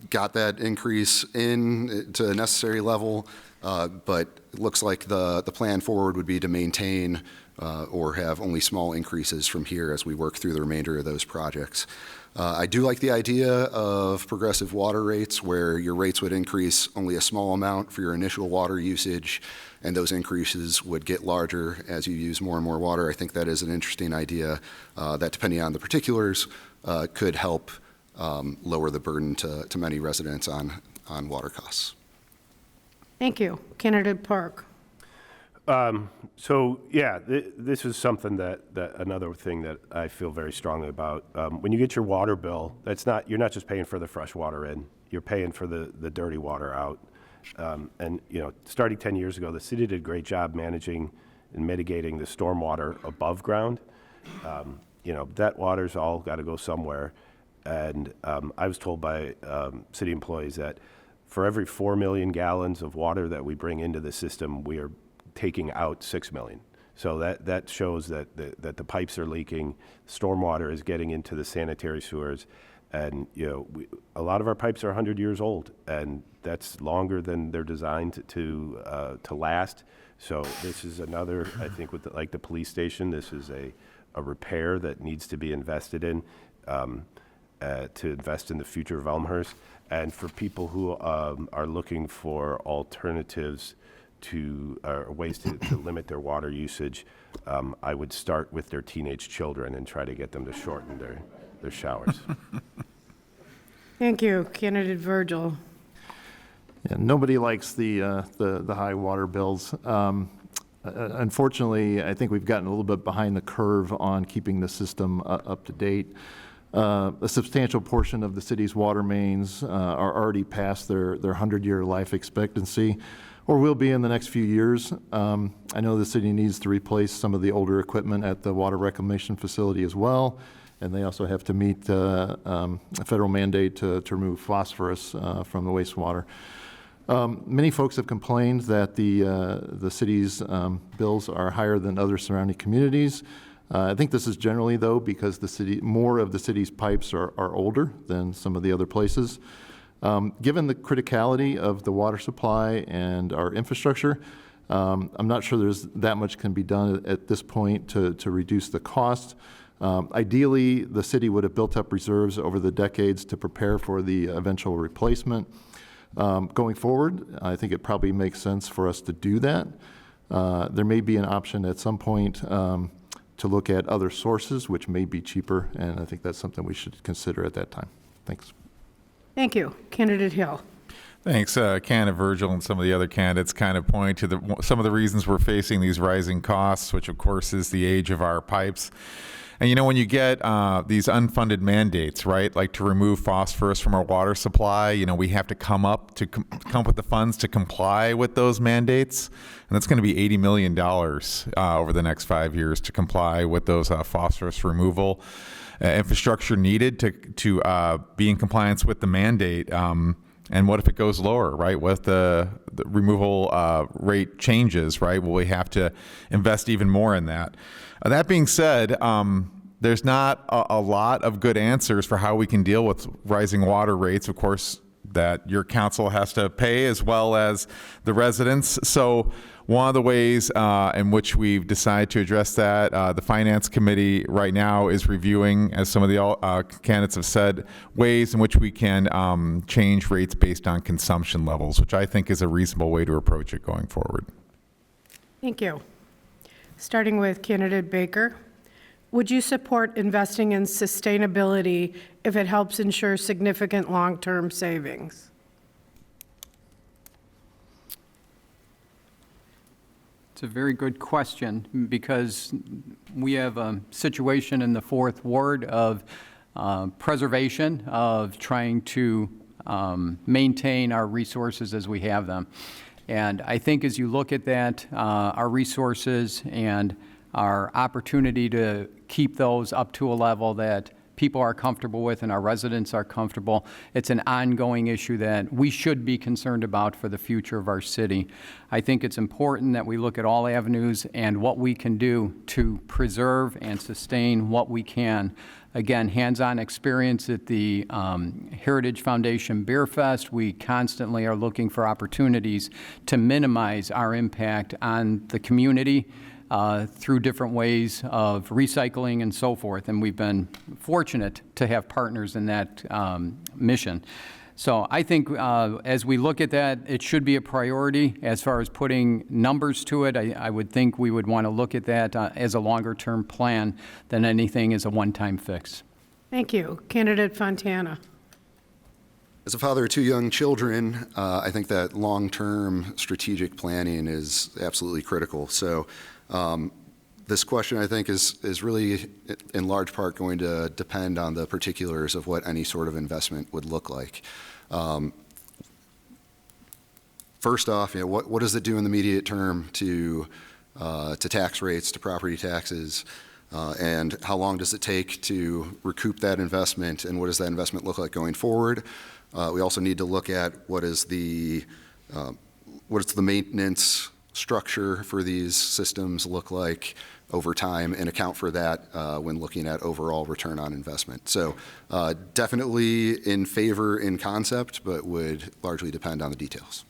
got that increase in to a necessary level, but it looks like the plan forward would be to maintain or have only small increases from here as we work through the remainder of those projects. I do like the idea of progressive water rates where your rates would increase only a small amount for your initial water usage, and those increases would get larger as you use more and more water. I think that is an interesting idea that, depending on the particulars, could help lower the burden to many residents on water costs. Thank you. Candidate Park. So yeah, this is something that another thing that I feel very strongly about. When you get your water bill, you're not just paying for the fresh water in, you're paying for the dirty water out. And starting 10 years ago, the city did a great job managing and mitigating the stormwater above ground. That water's all got to go somewhere. And I was told by city employees that for every 4 million gallons of water that we bring into the system, we are taking out 6 million. So that shows that the pipes are leaking, stormwater is getting into the sanitary sewers, and a lot of our pipes are 100 years old, and that's longer than they're designed to last. So this is another, I think, with like the police station, this is a repair that needs to be invested in to invest in the future of Elmhurst, and for people who are looking for alternatives to ways to limit their water usage, I would start with their teenage children and try to get them to shorten their showers. Thank you. Candidate Virgil. Yeah, nobody likes the high water bills. Unfortunately, I think we've gotten a little bit behind the curve on keeping the system up to date. A substantial portion of the city's water mains are already past their 100-year life expectancy, or will be in the next few years. I know the city needs to replace some of the older equipment at the water reclamation facility as well, and they also have to meet a federal mandate to remove phosphorus from the wastewater. Many folks have complained that the city's bills are higher than other surrounding communities. I think this is generally, though, because more of the city's pipes are older than some of the other places. Given the criticality of the water supply and our infrastructure, I'm not sure there's that much can be done at this point to reduce the cost. Ideally, the city would have built up reserves over the decades to prepare for the eventual replacement. Going forward, I think it probably makes sense for us to do that. There may be an option at some point to look at other sources, which may be cheaper, and I think that's something we should consider at that time. Thanks. Thank you. Candidate Hill. Thanks. Candidate Virgil and some of the other candidates kind of point to some of the reasons we're facing these rising costs, which of course is the age of our pipes. And when you get these unfunded mandates, right, like to remove phosphorus from our water supply, we have to come up with the funds to comply with those mandates, and that's going to be $80 million over the next 5 years to comply with those phosphorus removal infrastructure needed to be in compliance with the mandate. And what if it goes lower, right? What if the removal rate changes, right? Will we have to invest even more in that? That being said, there's not a lot of good answers for how we can deal with rising water rates, of course, that your council has to pay as well as the residents. So one of the ways in which we've decided to address that, the Finance Committee right now is reviewing, as some of the candidates have said, ways in which we can change rates based on consumption levels, which I think is a reasonable way to approach it going forward. Thank you. Starting with Candidate Baker. Would you support investing in sustainability if it helps ensure significant long-term savings? It's a very good question, because we have a situation in the Fourth Ward of preservation, of trying to maintain our resources as we have them. And I think as you look at that, our resources and our opportunity to keep those up to a level that people are comfortable with and our residents are comfortable. It's an ongoing issue that we should be concerned about for the future of our city. I think it's important that we look at all avenues and what we can do to preserve and sustain what we can. Again, hands-on experience at the Heritage Foundation Beer Fest. We constantly are looking for opportunities to minimize our impact on the community through different ways of recycling and so forth. And we've been fortunate to have partners in that mission. So I think as we look at that, it should be a priority. As far as putting numbers to it, I would think we would want to look at that as a longer-term plan than anything as a one-time fix. Thank you. Candidate Fontana. As a father of 2 young children, I think that long-term strategic planning is absolutely critical. So this question, I think, is really in large part going to depend on the particulars of what any sort of investment would look like. First off, what does it do in the immediate term to tax rates, to property taxes, and how long does it take to recoup that investment, and what does that investment look like going forward? We also need to look at what is the maintenance structure for these systems look like over time, and account for that when looking at overall return on investment. So definitely in favor in concept, but would largely depend on the details.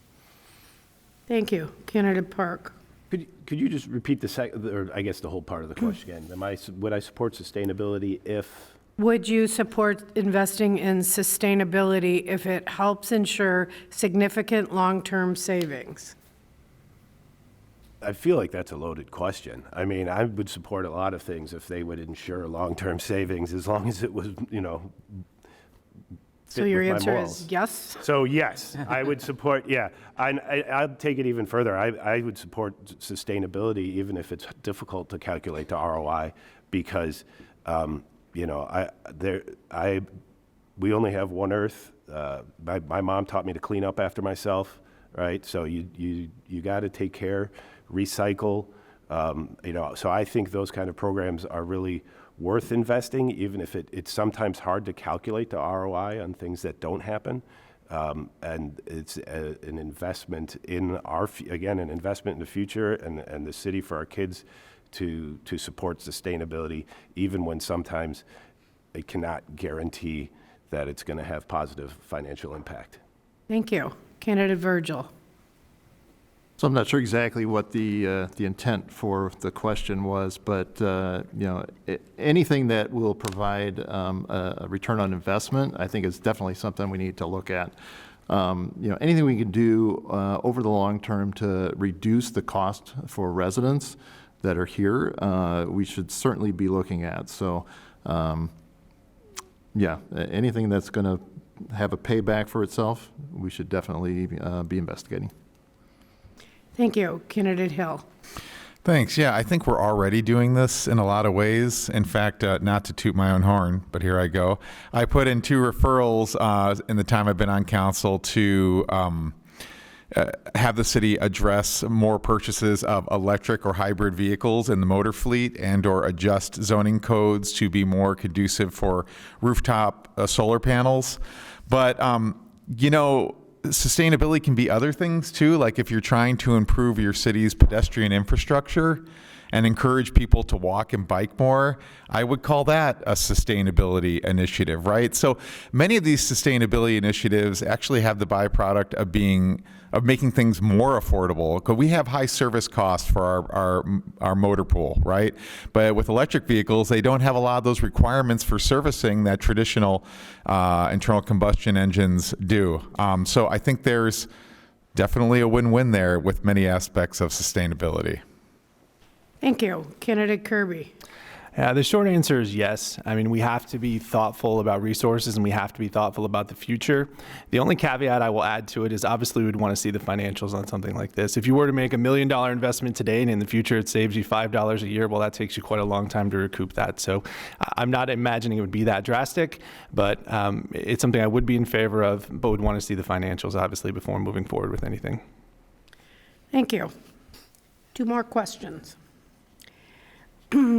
Thank you. Candidate Park. Could you just repeat or I guess the whole part of the question again? Would I support sustainability if? Would you support investing in sustainability if it helps ensure significant long-term savings? I feel like that's a loaded question. I mean, I would support a lot of things if they would ensure long-term savings, as long as it was, So your answer is yes? So yes, I would support, yeah. I'll take it even further. I would support sustainability even if it's difficult to calculate the ROI because, we only have one Earth. My mom taught me to clean up after myself, right? So you got to take care, recycle, so I think those kind of programs are really worth investing, even if it's sometimes hard to calculate the ROI on things that don't happen. And it's an investment in an investment in the future and the city for our kids to support sustainability, even when sometimes it cannot guarantee that it's going to have positive financial impact. Thank you. Candidate Virgil. So I'm not sure exactly what the intent for the question was, but anything that will provide a return on investment, I think is definitely something we need to look at. Anything we can do over the long term to reduce the cost for residents that are here, we should certainly be looking at. So, anything that's going to have a payback for itself, we should definitely be investigating. Thank you. Candidate Hill. Thanks. Yeah, I think we're already doing this in a lot of ways. In fact, not to toot my own horn, but here I go. I put in 2 referrals in the time I've been on council to have the city address more purchases of electric or hybrid vehicles in the motor fleet and/or adjust zoning codes to be more conducive for rooftop solar panels. But, sustainability can be other things too, like if you're trying to improve your city's pedestrian infrastructure and encourage people to walk and bike more, I would call that a sustainability initiative, right? So many of these sustainability initiatives actually have the byproduct of making things more affordable, because we have high service costs for our motor pool, right? But with electric vehicles, they don't have a lot of those requirements for servicing that traditional internal combustion engines do. So I think there's definitely a win-win there with many aspects of sustainability. Thank you. Candidate Kirby. The short answer is yes. I mean, we have to be thoughtful about resources and we have to be thoughtful about the future. The only caveat I will add to it is obviously we'd want to see the financials on something like this. If you were to make $1 million investment today and in the future it saves you $5 a year, well, that takes you quite a long time to recoup that. So I'm not imagining it would be that drastic, but it's something I would be in favor of, but would want to see the financials obviously before moving forward with anything. Thank you. 2 more questions.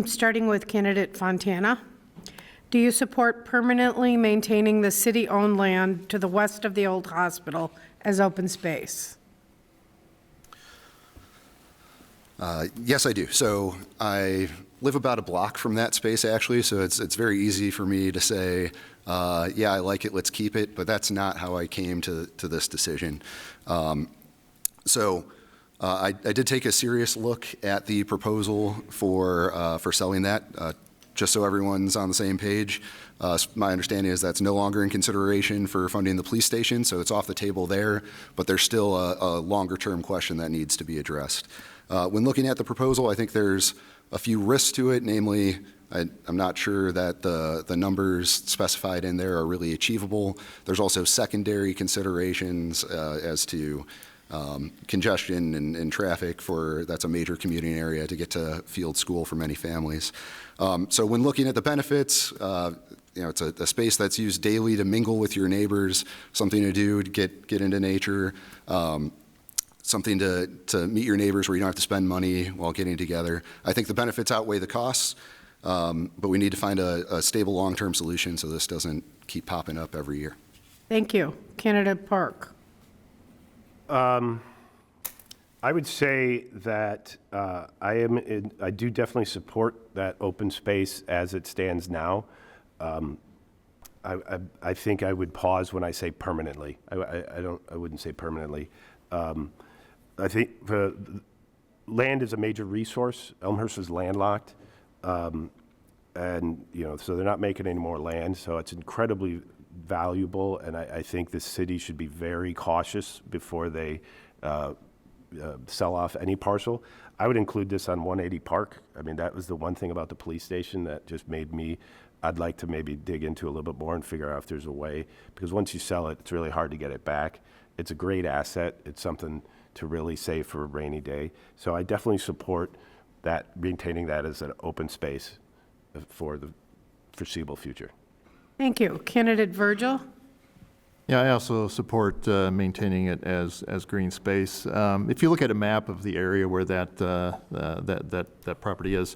Starting with Candidate Fontana. Do you support permanently maintaining the city-owned land to the west of the old hospital as open space? Yes, I do. So I live about a block from that space, actually, so it's very easy for me to say, yeah, I like it, let's keep it, but that's not how I came to this decision. I did take a serious look at the proposal for selling that, just so everyone's on the same page. My understanding is that's no longer in consideration for funding the police station, so it's off the table there, but there's still a longer-term question that needs to be addressed. When looking at the proposal, I think there's a few risks to it, namely, I'm not sure that the numbers specified in there are really achievable. There's also secondary considerations as to congestion and traffic that's a major commuting area to get to field school for many families. So when looking at the benefits, it's a space that's used daily to mingle with your neighbors, something to do to get into nature, something to meet your neighbors where you don't have to spend money while getting together. I think the benefits outweigh the costs, but we need to find a stable long-term solution so this doesn't keep popping up every year. Thank you. Candidate Park. I would say that I do definitely support that open space as it stands now. I think I would pause when I say permanently. I wouldn't say permanently. I think the land is a major resource. Elmhurst is landlocked, and so they're not making any more land. So it's incredibly valuable, and I think the city should be very cautious before they sell off any parcel. I would include this on 180 Park. I mean, that was the one thing about the police station that just made me, I'd like to maybe dig into a little bit more and figure out if there's a way, because once you sell it, it's really hard to get it back. It's a great asset. It's something to really save for a rainy day. So I definitely support that, maintaining that as an open space for the foreseeable future. Thank you. Candidate Virgil? Yeah, I also support maintaining it as green space. If you look at a map of the area where that property is,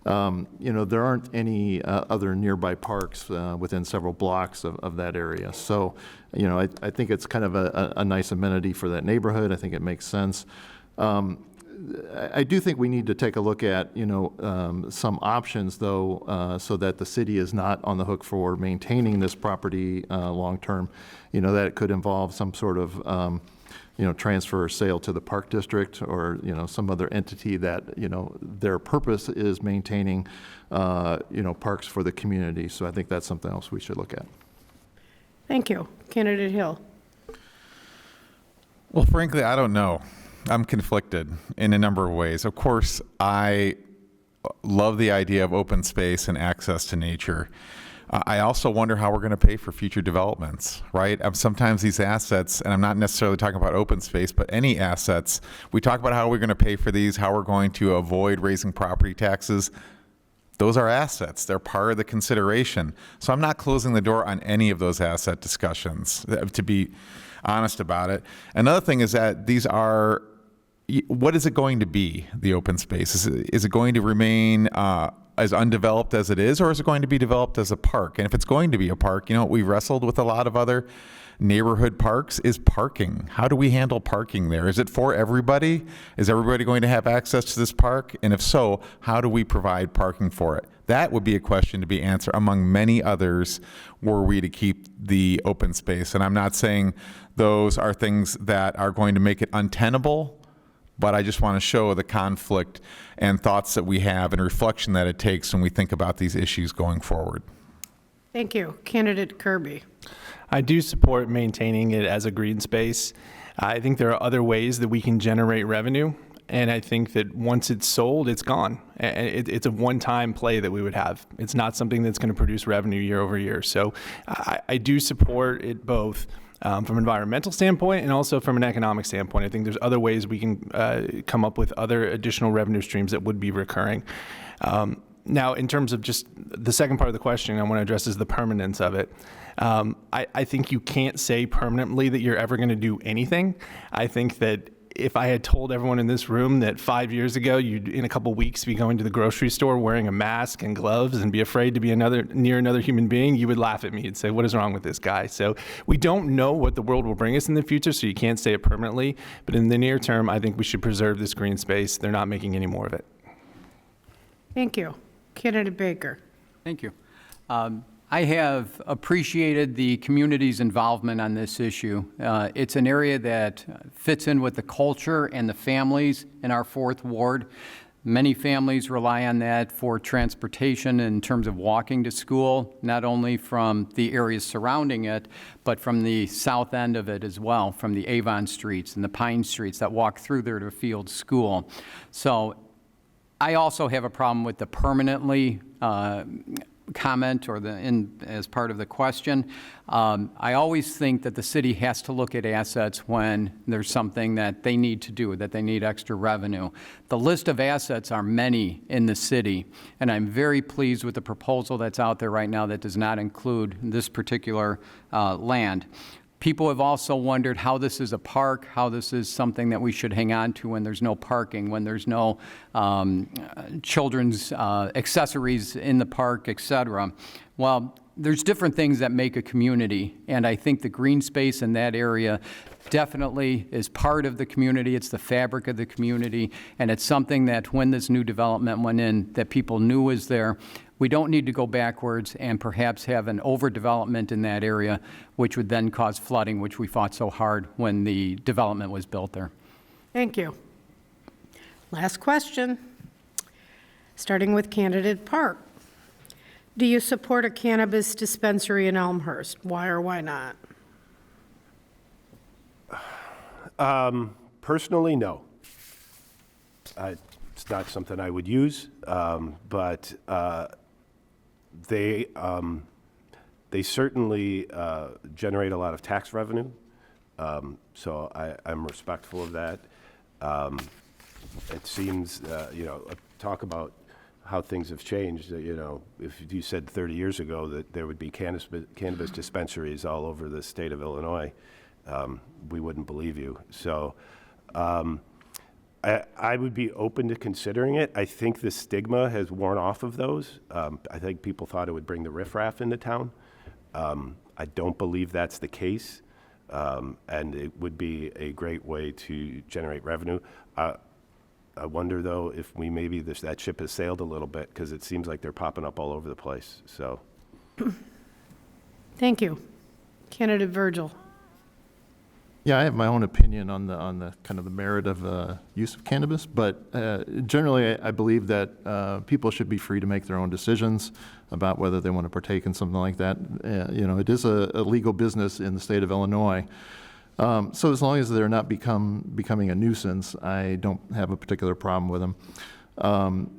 there aren't any other nearby parks within several blocks of that area. So, I think it's kind of a nice amenity for that neighborhood. I think it makes sense. I do think we need to take a look at, some options, though, so that the city is not on the hook for maintaining this property long-term. That it could involve some sort of, transfer or sale to the park district or, some other entity that, their purpose is maintaining, parks for the community. So I think that's something else we should look at. Thank you. Candidate Hill? Well, frankly, I don't know. I'm conflicted in a number of ways. Of course, I love the idea of open space and access to nature. I also wonder how we're going to pay for future developments, right? Sometimes these assets, and I'm not necessarily talking about open space, but any assets, we talk about how we're going to pay for these, how we're going to avoid raising property taxes. Those are assets. They're part of the consideration. So I'm not closing the door on any of those asset discussions, to be honest about it. Another thing is that these are, what is it going to be, the open space? Is it going to remain as undeveloped as it is, or is it going to be developed as a park? And if it's going to be a park, we've wrestled with a lot of other neighborhood parks, is parking. How do we handle parking there? Is it for everybody? Is everybody going to have access to this park? And if so, how do we provide parking for it? That would be a question to be answered among many others were we to keep the open space. And I'm not saying those are things that are going to make it untenable, but I just want to show the conflict and thoughts that we have and reflection that it takes when we think about these issues going forward. Thank you. Candidate Kirby? I do support maintaining it as a green space. I think there are other ways that we can generate revenue, and I think that once it's sold, it's gone. It's a one-time play that we would have. It's not something that's going to produce revenue year over year. So I do support it both from an environmental standpoint and also from an economic standpoint. I think there's other ways we can come up with other additional revenue streams that would be recurring. Now, in terms of just the second part of the question I want to address is the permanence of it. I think you can't say permanently that you're ever going to do anything. I think that if I had told everyone in this room that 5 years ago you'd in a couple weeks be going to the grocery store wearing a mask and gloves and be afraid to be near another human being, you would laugh at me and say, what is wrong with this guy? So we don't know what the world will bring us in the future, so you can't say it permanently. But in the near term, I think we should preserve this green space. They're not making any more of it. Thank you. Candidate Baker. Thank you. I have appreciated the community's involvement on this issue. It's an area that fits in with the culture and the families in our 4th Ward. Many families rely on that for transportation in terms of walking to school, not only from the areas surrounding it, but from the south end of it as well, from the Avon Streets and the Pine Streets that walk through there to Field School. So I also have a problem with the permanently comment or as part of the question. I always think that the city has to look at assets when there's something that they need to do, that they need extra revenue. The list of assets are many in the city, and I'm very pleased with the proposal that's out there right now that does not include this particular land. People have also wondered how this is a park, how this is something that we should hang on to when there's no parking, when there's no children's accessories in the park, et cetera. Well, there's different things that make a community, and I think the green space in that area definitely is part of the community. It's the fabric of the community, and it's something that when this new development went in, that people knew was there. We don't need to go backwards and perhaps have an overdevelopment in that area, which would then cause flooding, which we fought so hard when the development was built there. Thank you. Last question, starting with Candidate Park. Do you support a cannabis dispensary in Elmhurst? Why or why not? Personally, no. It's not something I would use, but they certainly generate a lot of tax revenue, so I'm respectful of that. It seems, talk about how things have changed. If you said 30 years ago that there would be cannabis dispensaries all over the state of Illinois, we wouldn't believe you. So I would be open to considering it. I think the stigma has worn off of those. I think people thought it would bring the riffraff into town. I don't believe that's the case, and it would be a great way to generate revenue. I wonder, though, if maybe that ship has sailed a little bit, because it seems like they're popping up all over the place. So, Thank you. Candidate Virgil. Yeah, I have my own opinion on the kind of the merit of use of cannabis, but generally I believe that people should be free to make their own decisions about whether they want to partake in something like that. It is a legal business in the state of Illinois. So as long as they're not becoming a nuisance, I don't have a particular problem with them.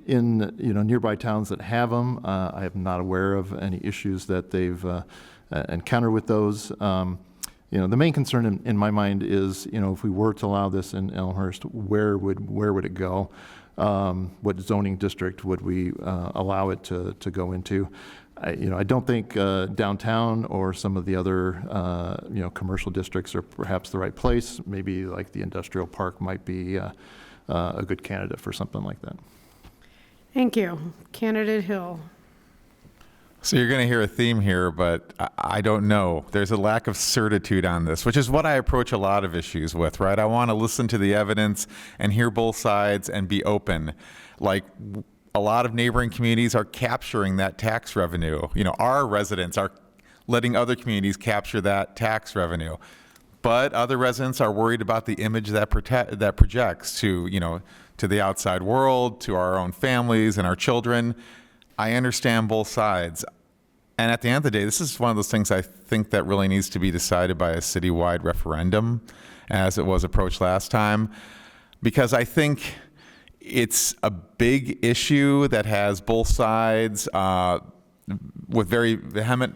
In nearby towns that have them, I am not aware of any issues that they've encountered with those. The main concern in my mind is, if we were to allow this in Elmhurst, where would it go? What zoning district would we allow it to go into? I don't think downtown or some of the other commercial districts are perhaps the right place. Maybe like the industrial park might be a good candidate for something like that. Thank you. Candidate Hill. So you're going to hear a theme here, but I don't know. There's a lack of certitude on this, which is what I approach a lot of issues with, right? I want to listen to the evidence and hear both sides and be open. Like a lot of neighboring communities are capturing that tax revenue. Our residents are letting other communities capture that tax revenue. But other residents are worried about the image that projects to the outside world, to our own families and our children. I understand both sides. And at the end of the day, this is one of those things I think that really needs to be decided by a citywide referendum, as it was approached last time, because I think it's a big issue that has both sides with very vehement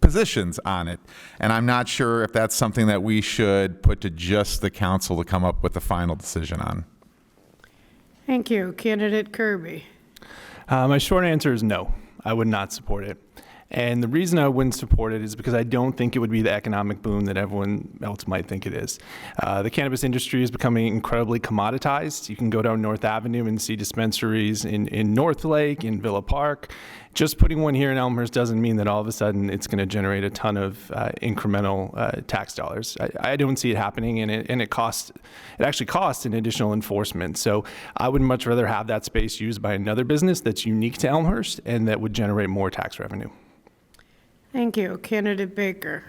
positions on it. And I'm not sure if that's something that we should put to just the council to come up with a final decision on. Thank you. Candidate Kirby. My short answer is no. I would not support it. And the reason I wouldn't support it is because I don't think it would be the economic boom that everyone else might think it is. The cannabis industry is becoming incredibly commoditized. You can go down North Avenue and see dispensaries in North Lake, in Villa Park. Just putting one here in Elmhurst doesn't mean that all of a sudden it's going to generate a ton of incremental tax dollars. I don't see it happening, and it actually costs an additional enforcement. So I would much rather have that space used by another business that's unique to Elmhurst and that would generate more tax revenue. Thank you. Candidate Baker.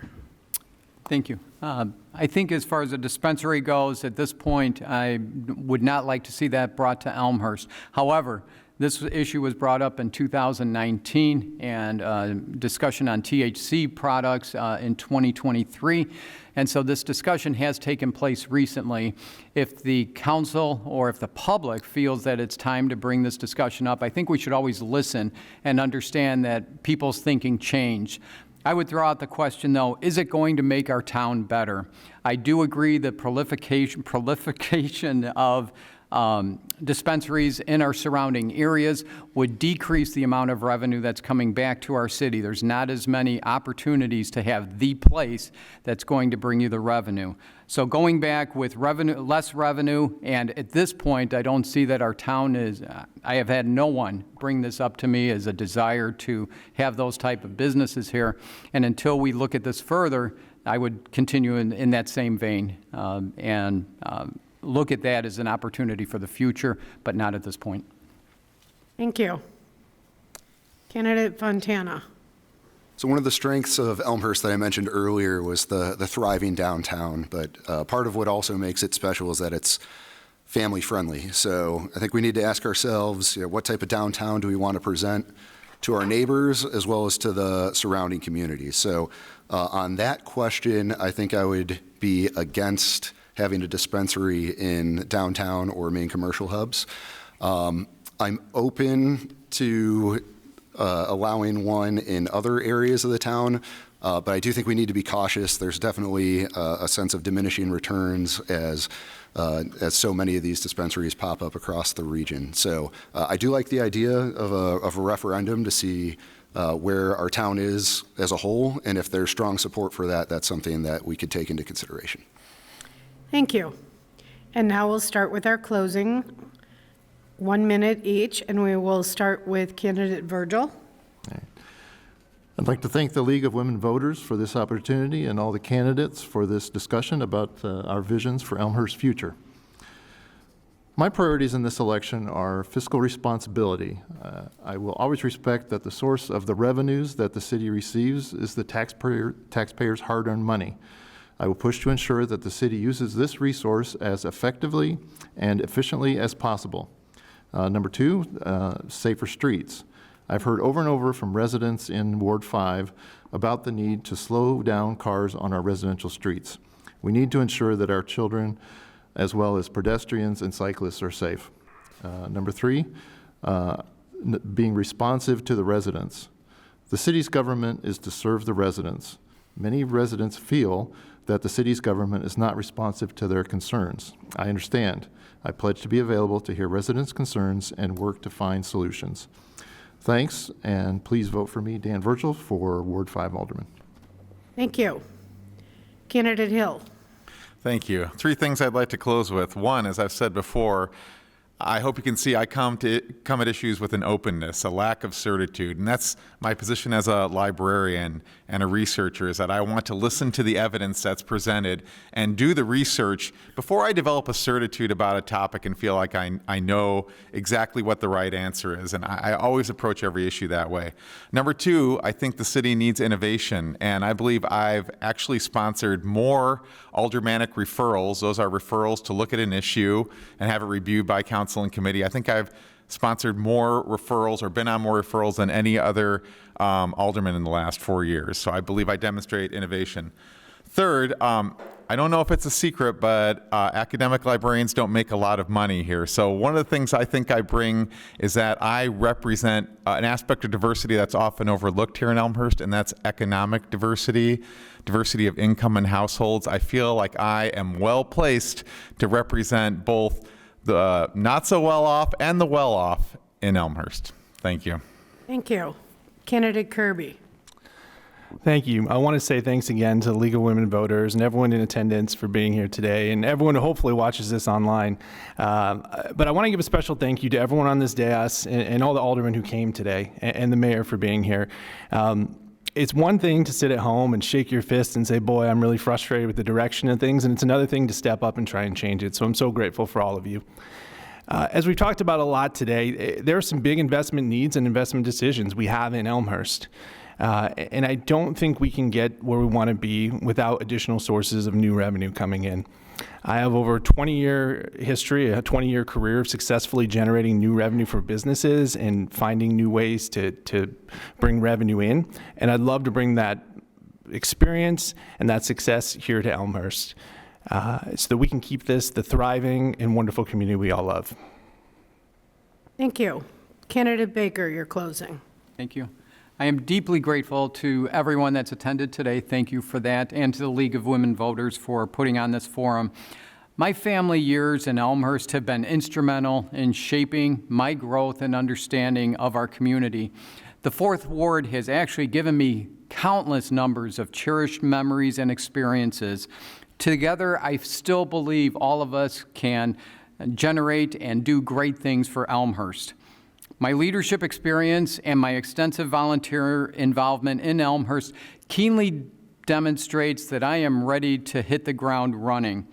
Thank you. I think as far as a dispensary goes, at this point, I would not like to see that brought to Elmhurst. However, this issue was brought up in 2019 and discussion on THC products in 2023. And so this discussion has taken place recently. If the council or if the public feels that it's time to bring this discussion up, I think we should always listen and understand that people's thinking change. I would throw out the question, though, is it going to make our town better? I do agree that proliferation of dispensaries in our surrounding areas would decrease the amount of revenue that's coming back to our city. There's not as many opportunities to have the place that's going to bring you the revenue. So going back with less revenue, and at this point, I don't see that our town is, I have had no one bring this up to me as a desire to have those type of businesses here. And until we look at this further, I would continue in that same vein and look at that as an opportunity for the future, but not at this point. Thank you. Candidate Fontana. So one of the strengths of Elmhurst that I mentioned earlier was the thriving downtown, but part of what also makes it special is that it's family friendly. So I think we need to ask ourselves, what type of downtown do we want to present to our neighbors as well as to the surrounding communities? So on that question, I think I would be against having a dispensary in downtown or main commercial hubs. I'm open to allowing one in other areas of the town, but I do think we need to be cautious. There's definitely a sense of diminishing returns as so many of these dispensaries pop up across the region. So I do like the idea of a referendum to see where our town is as a whole, and if there's strong support for that, that's something that we could take into consideration. Thank you. And now we'll start with our closing. 1 minute each, and we will start with Candidate Virgil. I'd like to thank the League of Women Voters for this opportunity and all the candidates for this discussion about our visions for Elmhurst's future. My priorities in this election are fiscal responsibility. I will always respect that the source of the revenues that the city receives is the taxpayers' hard-earned money. I will push to ensure that the city uses this resource as effectively and efficiently as possible. Number two, safer streets. I've heard over and over from residents in Ward 5 about the need to slow down cars on our residential streets. We need to ensure that our children, as well as pedestrians and cyclists, are safe. Number three, being responsive to the residents. The city's government is to serve the residents. Many residents feel that the city's government is not responsive to their concerns. I understand. I pledge to be available to hear residents' concerns and work to find solutions. Thanks, and please vote for me, Dan Virgil, for Ward 5 Alderman. Thank you. Candidate Hill. Thank you. Three things I'd like to close with. One, as I've said before, I hope you can see I come at issues with an openness, a lack of certitude, and that's my position as a librarian and a researcher, is that I want to listen to the evidence that's presented and do the research before I develop a certitude about a topic and feel like I know exactly what the right answer is, and I always approach every issue that way. Number two, I think the city needs innovation, and I believe I've actually sponsored more aldermanic referrals. Those are referrals to look at an issue and have it reviewed by council and committee. I think I've sponsored more referrals or been on more referrals than any other alderman in the last 4 years. So I believe I demonstrate innovation. Third, I don't know if it's a secret, but academic librarians don't make a lot of money here. So one of the things I think I bring is that I represent an aspect of diversity that's often overlooked here in Elmhurst, and that's economic diversity, diversity of income and households. I feel like I am well placed to represent both the not so well off and the well off in Elmhurst. Thank you. Thank you. Candidate Kirby. Thank you. I want to say thanks again to the League of Women Voters and everyone in attendance for being here today, and everyone who hopefully watches this online. But I want to give a special thank you to everyone on this dais and all the aldermen who came today, and the mayor for being here. It's one thing to sit at home and shake your fist and say, boy, I'm really frustrated with the direction of things, and it's another thing to step up and try and change it. So I'm so grateful for all of you. As we've talked about a lot today, there are some big investment needs and investment decisions we have in Elmhurst. And I don't think we can get where we want to be without additional sources of new revenue coming in. I have over a 20-year history, a 20-year career of successfully generating new revenue for businesses and finding new ways to bring revenue in. And I'd love to bring that experience and that success here to Elmhurst so that we can keep this the thriving and wonderful community we all love. Thank you. Candidate Baker, your closing. Thank you. I am deeply grateful to everyone that's attended today. Thank you for that, and to the League of Women Voters for putting on this forum. My family years in Elmhurst have been instrumental in shaping my growth and understanding of our community. The 4th Ward has actually given me countless numbers of cherished memories and experiences. Together, I still believe all of us can generate and do great things for Elmhurst. My leadership experience and my extensive volunteer involvement in Elmhurst keenly demonstrates that I am ready to hit the ground running.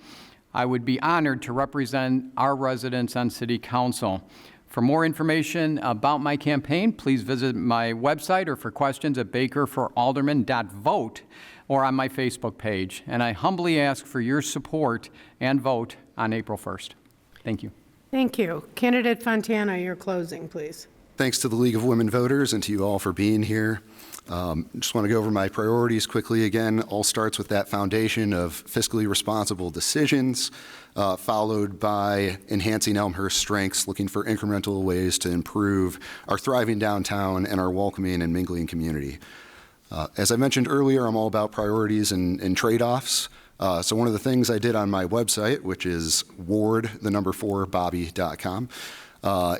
I would be honored to represent our residents on City Council. For more information about my campaign, please visit my website, or for questions at bakerforalderman.vote or on my Facebook page. And I humbly ask for your support and vote on April 1st. Thank you. Thank you. Candidate Fontana, your closing, please. Thanks to the League of Women Voters and to you all for being here. Just want to go over my priorities quickly again. All starts with that foundation of fiscally responsible decisions, followed by enhancing Elmhurst's strengths, looking for incremental ways to improve our thriving downtown and our welcoming and mingling community. As I mentioned earlier, I'm all about priorities and trade-offs. So one of the things I did on my website, which is ward4bobby.com,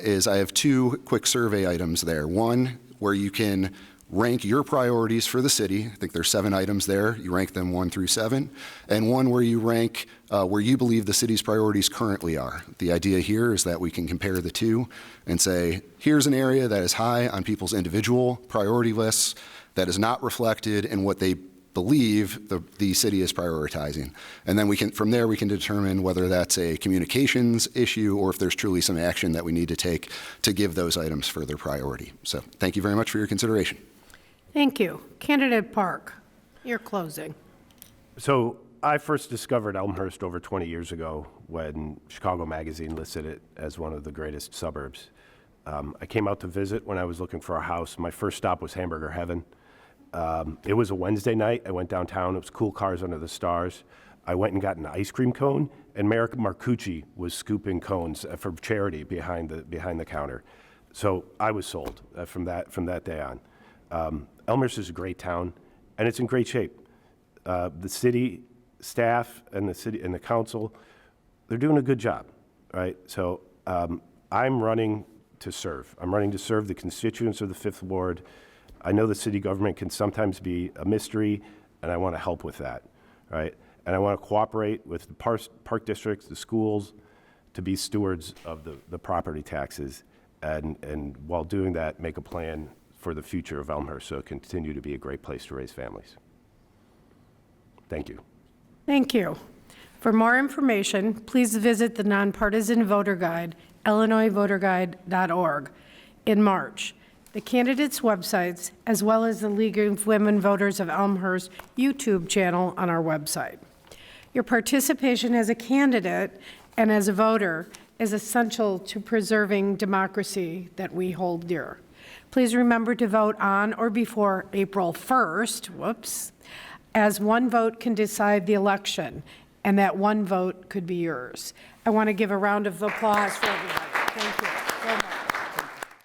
is I have 2 quick survey items there. One where you can rank your priorities for the city. I think there's 7 items there. You rank them 1 through 7. And one where you rank where you believe the city's priorities currently are. The idea here is that we can compare the two and say, here's an area that is high on people's individual priority lists that is not reflected in what they believe the city is prioritizing. And then we can, from there, we can determine whether that's a communications issue or if there's truly some action that we need to take to give those items further priority. So thank you very much for your consideration. Thank you. Candidate Park, your closing. So I first discovered Elmhurst over 20 years ago when Chicago Magazine listed it as one of the greatest suburbs. I came out to visit when I was looking for a house. My first stop was Hamburger Heaven. It was a Wednesday night. I went downtown. It was cool cars under the stars. I went and got an ice cream cone, and Mayor Marcucci was scooping cones for charity behind the counter. So I was sold from that day on. Elmhurst is a great town, and it's in great shape. The city staff and the council, they're doing a good job, right? So I'm running to serve. I'm running to serve the constituents of the 5th Ward. I know the city government can sometimes be a mystery, and I want to help with that, right? And I want to cooperate with the park districts, the schools, to be stewards of the property taxes, and while doing that, make a plan for the future of Elmhurst so it can continue to be a great place to raise families. Thank you. Thank you. For more information, please visit the Nonpartisan Voter Guide, illinoisvoterguide.org, in March. The candidates' websites, as well as the League of Women Voters of Elmhurst YouTube channel on our website. Your participation as a candidate and as a voter is essential to preserving democracy that we hold dear. Please remember to vote on or before April 1st, as one vote can decide the election, and that one vote could be yours. I want to give a round of applause for everybody.